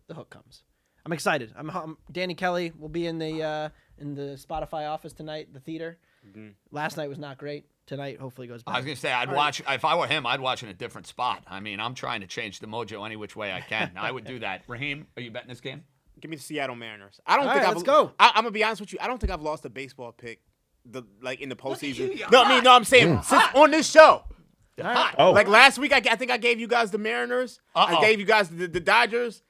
the hook comes. I'm excited. I'm Danny Kelly will be in the Spotify office tonight, the theater. Mm-hmm. Last night was not great. Tonight, hopefully, goes better. I was going to say, I'd watch, if I were him, I'd watch in a different spot. I mean, I'm trying to change the mojo any which way I can. I would do that. Raheem, are you betting this game? Give me the Seattle Mariners. I don't All think right, I've. let's go. I'm gonna be honest with you. I don't think I've lost a baseball pick, in the postseason. I'm saying since on this show. Hot. Oh. Like last week, I think I gave you guys the Mariners. Uh-oh. I gave you guys the Dodgers.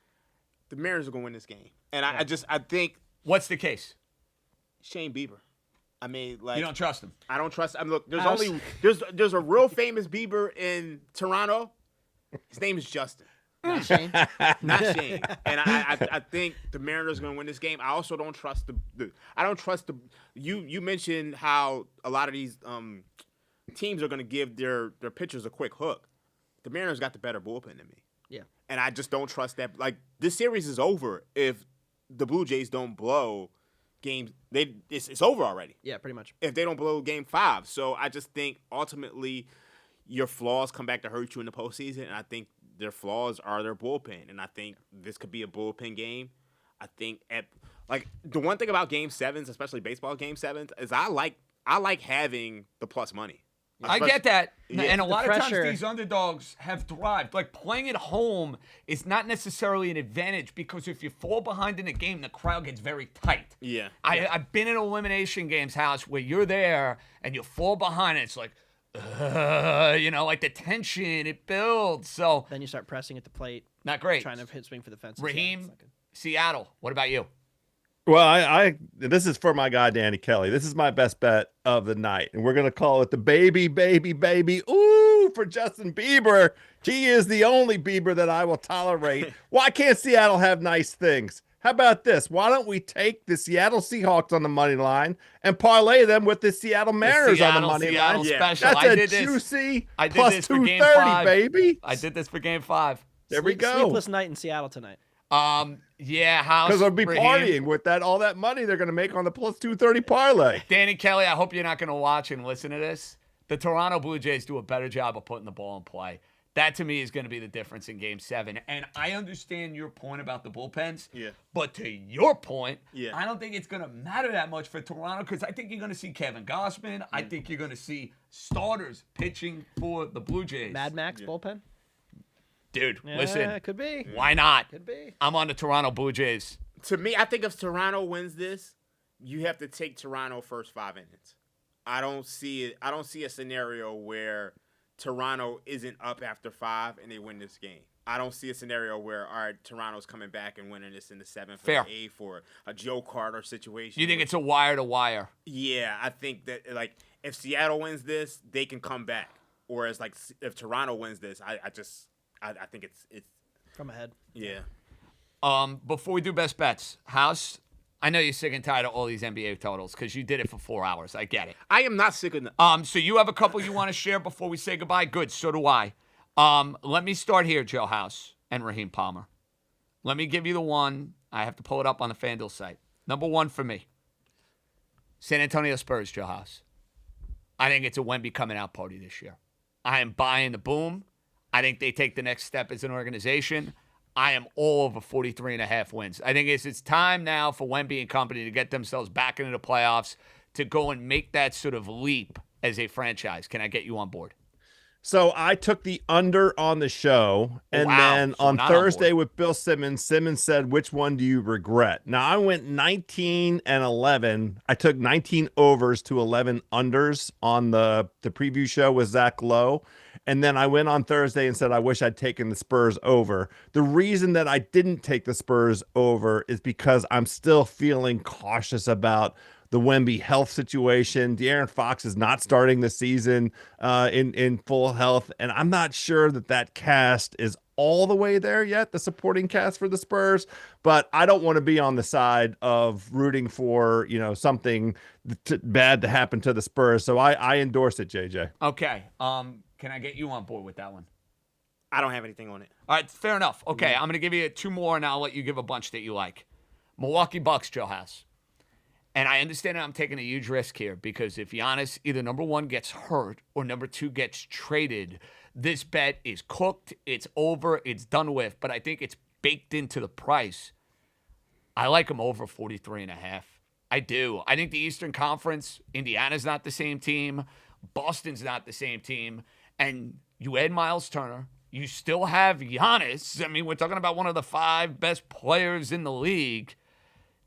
The Mariners are gonna win this game, and I think What's the case? Shane Bieber. I mean, like You don't trust him. I don't trust. I mean, look, House. there's a real famous Bieber in Toronto. His name is Justin. Not Shane. Not Shane. And I think the Mariners are going to win this game. I also don't trust you mentioned how a lot of these teams are going to give their pitchers a quick hook. The Mariners got the better bullpen than me. Yeah. And I just don't trust that. Like, this series is over if the Blue Jays don't blow games. It's over already. Yeah, pretty much. If they don't blow game 5. So I just think ultimately your flaws come back to hurt you in the postseason. And I think their flaws are their bullpen. And I think this could be a bullpen game. I think the one thing about game 7s, especially baseball game 7s, is I like having the plus money. I get that. Yeah. And a lot of times pressure. these underdogs have thrived. Like, playing at home is not necessarily an advantage because if you fall behind in a game, the crowd gets very tight. Yeah. I've been in elimination games, House, where you're there and you fall behind and it's like, like the tension, it builds. So, Then you start pressing at the plate, not great. trying to hit swing for the fences. Raheem, Yeah, it's not good. Seattle, what about you? Well, this is for my guy Danny Kelly. This is my best bet of the night, and we're gonna call it the baby. Ooh, for Justin Bieber. He is the only Bieber that I will tolerate. Why can't Seattle have nice things? How about this? Why don't we take the Seattle Seahawks on the money line and parlay them with the Seattle Mariners on the money Seattle line? Yeah. special. That's I a did this. juicy I did plus this for game 230, 5. baby. I did this for game 5. There we go. Sleepless night in Seattle tonight. Yeah, House. Because they'll be Raheem. partying with all that money they're going to make on the plus 230 parlay. Danny Kelly, I hope you're not going to watch and listen to this. The Toronto Blue Jays do a better job of putting the ball in play. That, to me, is going to be the difference in Game 7. And I understand your point about the bullpens. Yeah. But to your point, Yeah. I don't think it's going to matter that much for Toronto because I think you're going to see Kevin Gossman. I think you're going to see starters pitching for the Blue Jays. Mad Max bullpen. Dude, Yeah, listen. could be. Why not? Could be. I'm on the Toronto Blue Jays. To me, I think if Toronto wins this, you have to take Toronto first 5 innings. I don't see it. I don't see a scenario where Toronto isn't up after 5 and they win this game. I don't see a scenario where, all right, Toronto's coming back and winning this in the 7th Fair. or 8th or a Joe Carter situation. You think it's a wire to wire? Yeah, I think that, like, if Seattle wins this, they can come back. Whereas, like, if Toronto wins this, I think it's From ahead. yeah. Before we do best bets, House, I know you're sick and tired of all these NBA totals because you did it for 4 hours. I get it. I am not sick of the So you have a couple you want to share before we say goodbye? Good, so do I. Let me start here, Joe House and Raheem Palmer. Let me give you the one. I have to pull it up on the FanDuel site. Number 1 for me, San Antonio Spurs, Joe House. I think it's a Wemby coming out party this year. I am buying the boom. I think they take the next step as an organization. I am all over 43.5 wins. I think it's time now for Wemby and company to get themselves back into the playoffs to go and make that sort of leap as a franchise. Can I get you on board? So I took the under on the show, and Wow. then So on not on Thursday board. with Bill Simmons said, which one do you regret? Now I went 19 and 11. I took 19 overs to 11 unders on the preview show with Zach Lowe. And then I went on Thursday and said, I wish I'd taken the Spurs over. The reason that I didn't take the Spurs over is because I'm still feeling cautious about the Wemby health situation. De'Aaron Fox is not starting the season in full health, and I'm not sure that cast is all the way there yet, the supporting cast for the Spurs, but I don't want to be on the side of rooting for, something bad to happen to the Spurs, so I endorse it, JJ. Okay. Can I get you on board with that one? I don't have anything on it. All right, fair enough. Okay, I'm going to give you 2 more, and I'll let you give a bunch that you like. Milwaukee Bucks, Joe House. And I understand I'm taking a huge risk here because if Giannis either number 1 gets hurt or number 2 gets traded, this bet is cooked, it's over, it's done with. But I think it's baked into the price. I like him over 43.5. I do. I think the Eastern Conference, Indiana's not the same team. Boston's not the same team. And you add Miles Turner. You still have Giannis. I mean, we're talking about one of the 5 best players in the league.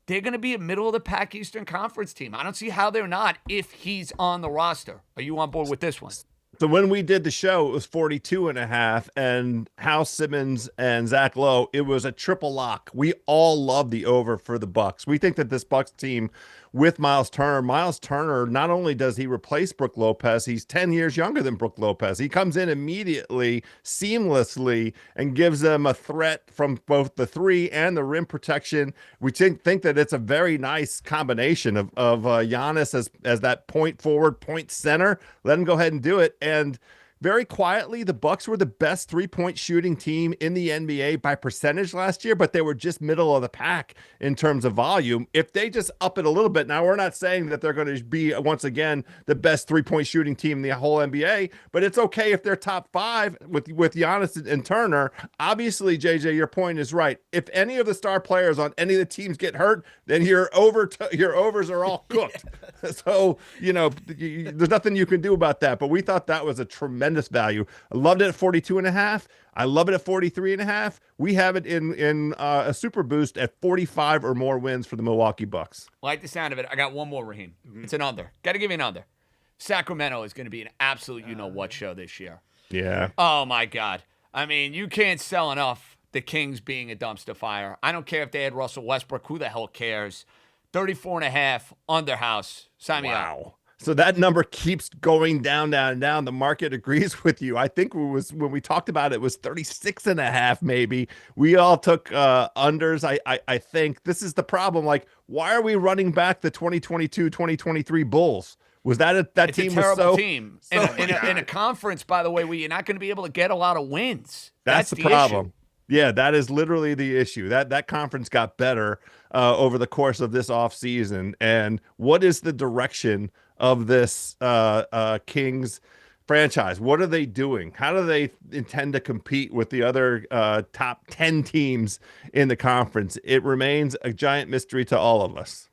They're going to be a middle-of-the-pack Eastern Conference team. I don't see how they're not if he's on the roster. Are you on board with this one? So when we did the show, it was 42.5, and House Simmons and Zach Lowe, it was a triple lock. We all love the over for the Bucks. We think that this Bucks team with Miles Turner. Miles Turner, not only does he replace Brook Lopez, he's 10 years younger than Brook Lopez. He comes in immediately, seamlessly, and gives them a threat from both the three and the rim protection. We think that it's a very nice combination of Giannis as that point forward, point center. Let him go ahead and do it. And very quietly, the Bucks were the best three-point shooting team in the NBA by percentage last year, but they were just middle of the pack in terms of volume. If they just up it a little bit, now we're not saying that they're going to be, once again, the best three-point shooting team in the whole NBA, but it's okay if they're top five with Giannis and Turner. Obviously, JJ, your point is right. If any of the star players on any of the teams get hurt, then your overs are all cooked. So, there's nothing you can do about that, but we thought that was a tremendous value. I loved it at 42.5. I love it at 43.5. We have it in a super boost at 45 or more wins for the Milwaukee Bucks. Like the sound of it. I got one more, Raheem. It's an under. Got to give you an under. Sacramento is going to be an absolute you-know-what show this year. Yeah. Oh, my God. I mean, you can't sell enough the Kings being a dumpster fire. I don't care if they had Russell Westbrook. Who the hell cares? 34.5 under house. Sign me up. Wow. So that number keeps going down, down, and down. The market agrees with you. I think when we talked about it, was 36.5 maybe. We all took unders. I think this is the problem. Like, why are we running back the 2022-2023 Bulls? Was that that it's team a terrible was team in a conference, by the way, where you're not going to be able to get a lot of wins. That's the problem. Issue. Yeah, that is literally the issue. That conference got better over the course of this offseason. And what is the direction of this Kings franchise? What are they doing? How do they intend to compete with the other top 10 teams in the conference? It remains a giant mystery to all of us.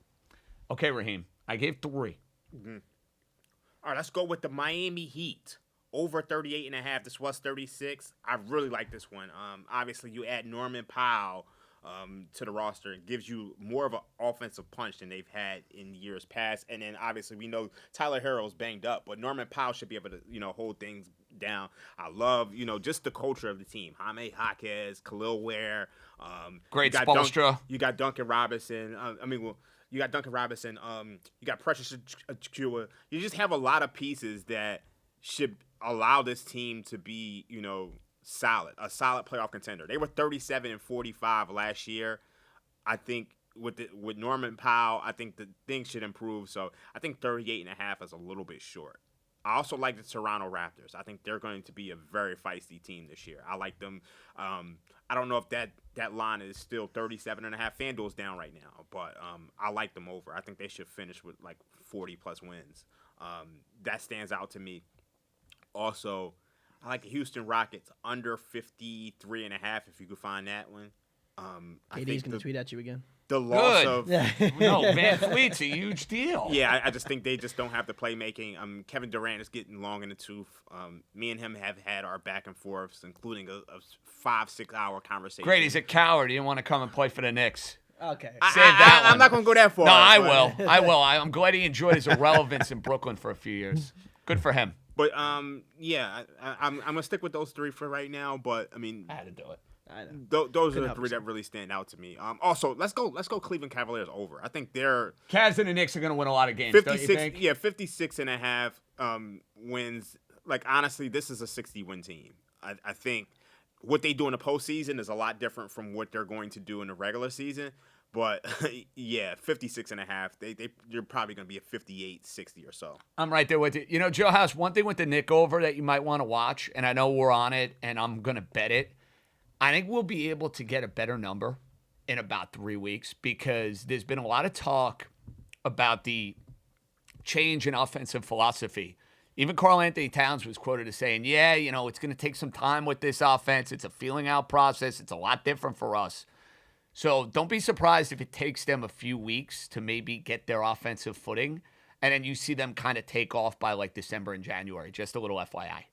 Okay, Raheem, I gave 3. Mm-hmm. All right, let's go with the Miami Heat. Over 38.5. This was 36. I really like this one. Obviously, you add Norman Powell to the roster. It gives you more of an offensive punch than they've had in years past. And then, obviously, we know Tyler Herro's banged up, but Norman Powell should be able to, hold things down. I love, just the culture of the team. Jaime Jaquez, Khalil Ware. Great Spoelstra. You got Duncan Robinson. You got Duncan Robinson. You got Precious Achiuwa. You just have a lot of pieces that should allow this team to be, a solid playoff contender. They were 37-45 last year. I think with Norman Powell, I think the things should improve. So I think 38.5 is a little bit short. I also like the Toronto Raptors. I think they're going to be a very feisty team this year. I like them. I don't know if that line is still 37.5. FanDuel's down right now, but I like them over. I think they should finish with like 40-plus wins. That stands out to me. Also, I like the Houston Rockets under 53.5 if you could find that one. KD's going to tweet at you again. The loss of no, Van Fleet's a huge deal. Yeah, I just think they just don't have the playmaking. Kevin Durant is getting long in the tooth. Me and him have had our back and forths, including a 5-6 hour conversation. Great, he's a coward. He didn't want to come and play for the Knicks. Okay. I'm not going to go that far. No, I will. I'm glad he enjoyed his irrelevance in Brooklyn for a few years. Good for him. But I'm gonna stick with those 3 for right now. But I had to do it. I know. Those are the 3 that really stand out to me. Also, let's go Cleveland Cavaliers over. I think they're Cavs and the Knicks are gonna win a lot of games. 56. Don't you think? Yeah, 56.5 wins. Like honestly, this is a 60-win team. I think what they do in the postseason is a lot different from what they're going to do in the regular season. But, yeah, 56.5. They're probably going to be a 58-60 or so. I'm right there with you. Joe House, one thing with the Nick over that you might want to watch, and I know we're on it, and I'm going to bet it. I think we'll be able to get a better number in about 3 weeks because there's been a lot of talk about the change in offensive philosophy. Even Karl Anthony Towns was quoted as saying, it's going to take some time with this offense. It's a feeling out process. It's a lot different for us. So don't be surprised if it takes them a few weeks to maybe get their offensive footing, and then you see them kind of take off by like December and January. Just a little FYI.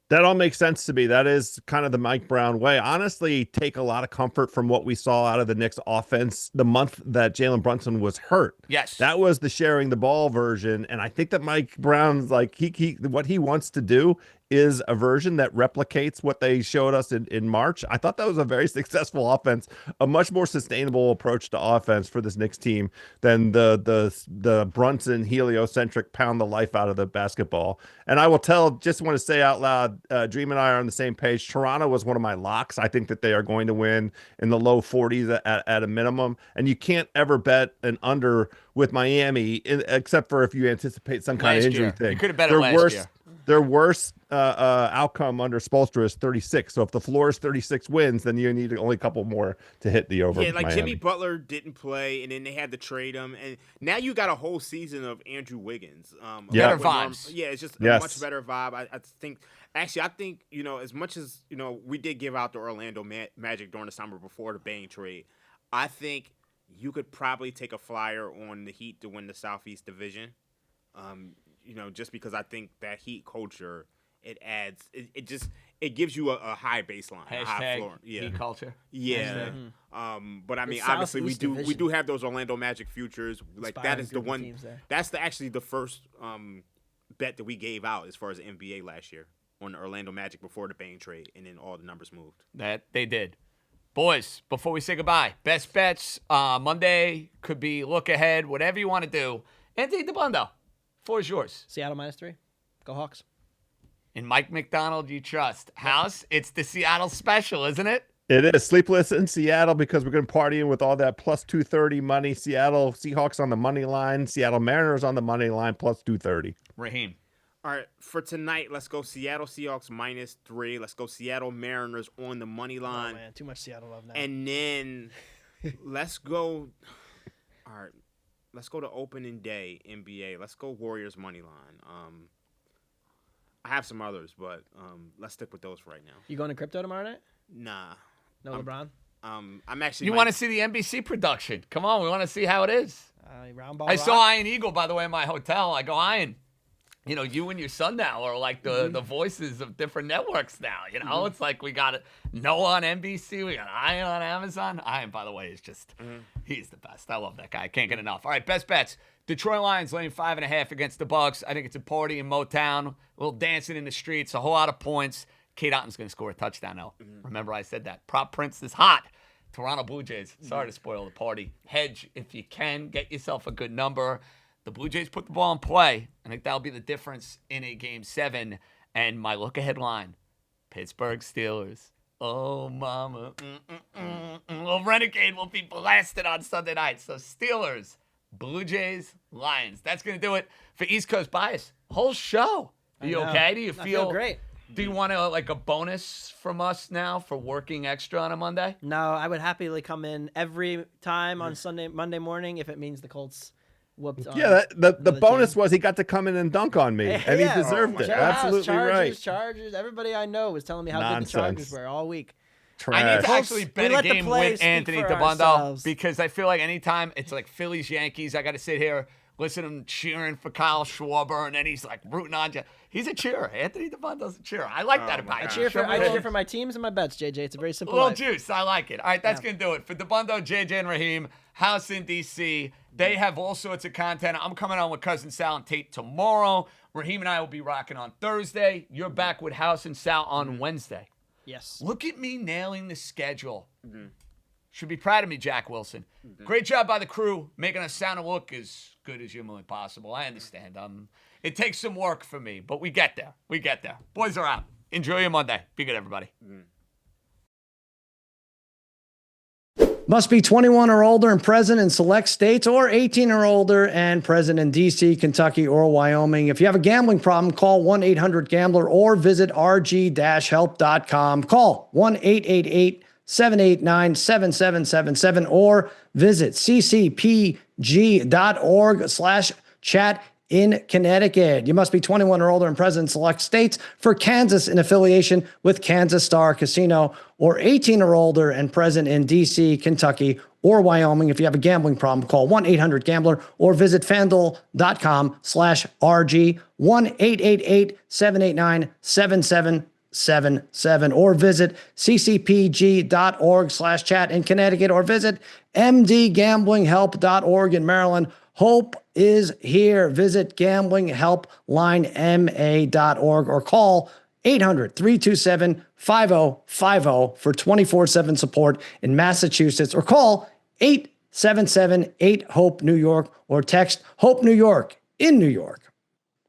That all makes sense to me. That is kind of the Mike Brown way. Honestly, take a lot of comfort from what we saw out of the Knicks offense the month that Jalen Brunson was hurt. Yes. That was the sharing the ball version. And I think that Mike Brown's like, he what he wants to do is a version that replicates what they showed us in March. I thought that was a very successful offense, a much more sustainable approach to offense for this Knicks team than the Brunson heliocentric pound the life out of the basketball. And I will just want to say out loud, Dream and I are on the same page. Toronto was one of my locks. I think that they are going to win in the low 40s at a minimum. And you can't ever bet an under with Miami, except for if you anticipate some kind of injury thing. You could have bet it last year. Their worst outcome under Spoelstra is 36. So if the floor is 36 wins, then you need only a couple more to hit the over. Yeah, like Miami. Jimmy Butler didn't play, and then they had to trade him, and now you got a whole season of Andrew Wiggins. Better vibes. Yeah, it's just a much better vibe. I think as much as we did give out the Orlando Magic during the summer before the Bane trade, I think you could probably take a flyer on the Heat to win the Southeast Division. Just because I think that Heat culture, it gives you a high baseline, a high floor. Yeah. Heat culture. Yeah. But I mean, obviously we do have those Orlando Magic futures. Like that is the one. That's actually the first bet that we gave out as far as the NBA last year on the Orlando Magic before the Bane trade, and then all the numbers moved. That they did. Boys, before we say goodbye, best bets Monday could be look ahead, whatever you want to do. Anthony Dabbundo. Floor is yours. Seattle -3. Go Hawks. And Mike McDonald, you trust. House, it's the Seattle special, isn't it? It is. Sleepless in Seattle because we're going to party in with all that plus 230 money. Seattle Seahawks on the money line. Seattle Mariners on the money line plus 230. Raheem. All right, for tonight, let's go Seattle Seahawks -3. Let's go Seattle Mariners on the money line. Oh, man, too much Seattle love now. And then let's go. All right. Let's go to opening day NBA. Let's go Warriors money line. I have some others, but let's stick with those for right now. You going to crypto tomorrow night? Nah. No LeBron? I'm actually. You want to see the NBC production? Come on, we want to see how it is. Round ball I rock? saw Iron Eagle, by the way, in my hotel. I go, Iron. You and your son now are like the voices of different networks now. It's like we got Noah on NBC, we got Ian on Amazon. Ian, by the way, is just he's the best. I love that guy. I can't get enough. All right, best bets. Detroit Lions laying 5.5 against the Bucks. I think it's a party in Motown, a little dancing in the streets, a whole lot of points. Kate Otton's going to score a touchdown though. Remember I said that. Prop Prince is hot. Toronto Blue Jays. Sorry to spoil the party. Hedge if you can. Get yourself a good number. The Blue Jays put the ball in play. I think that'll be the difference in a Game 7. And my look-ahead line, Pittsburgh Steelers. Oh, mama. Well, Renegade will be blasted on Sunday night. So Steelers, Blue Jays, Lions. That's going to do it for East Coast Bias. Whole show. Are you okay? Do you feel great? Do you want a bonus from us now for working extra on a Monday? No, I would happily come in every time on Monday morning if it means the Colts whooped on. Yeah, the bonus team. was he got to come in and dunk on me, and he deserved it. Joe Absolutely House, right. Chargers. Everybody I know was telling me how good the Chargers were all week. I need to Trash. actually bet a game with Anthony Dabbundo because I feel like anytime it's like Phillies, Yankees, I got to sit here, listen to him cheering for Kyle Schwarber, and then he's like rooting on you. He's a cheerer. Anthony Dabundo's a cheerer. I like that about you. I cheer for my teams and my bets, JJ. It's a very simple little life. juice. I like it. All right, that's going to do it. For Dabbundo, JJ, and Raheem, House in D.C., they have all sorts of content. I'm coming on with Cousin Sal and Tate tomorrow. Raheem and I will be rocking on Thursday. You're back with House and Sal on Wednesday. Yes. Look at me nailing the schedule. Should be proud of me, Jack Wilson. Great job by the crew, making us sound and look as good as humanly possible. I understand. It takes some work for me, but we get there. We get there. Boys are out. Enjoy your Monday. Be good, everybody. Must be 21 or older and present in select states, or 18 or older and present in D.C., Kentucky, or Wyoming. If you have a gambling problem, call 1-800-GAMBLER or visit rg-help.com. Call 1-888-789-7777 or visit ccpg.org/chat in Connecticut. You must be 21 or older and present in select states. For Kansas, in affiliation with Kansas Star Casino, or 18 or older and present in D.C., Kentucky, or Wyoming. If you have a gambling problem, call 1-800-GAMBLER or visit fanduel.com/RG, 1-888-789-7777 or visit ccpg.org/chat in Connecticut, or visit mdgamblinghelp.org in Maryland. Hope is here. Visit gamblinghelplinema.org or call 800-327-5050 for 24/7 support in Massachusetts, or call 877-8-HOPE-NEW YORK or text HOPE New York in New York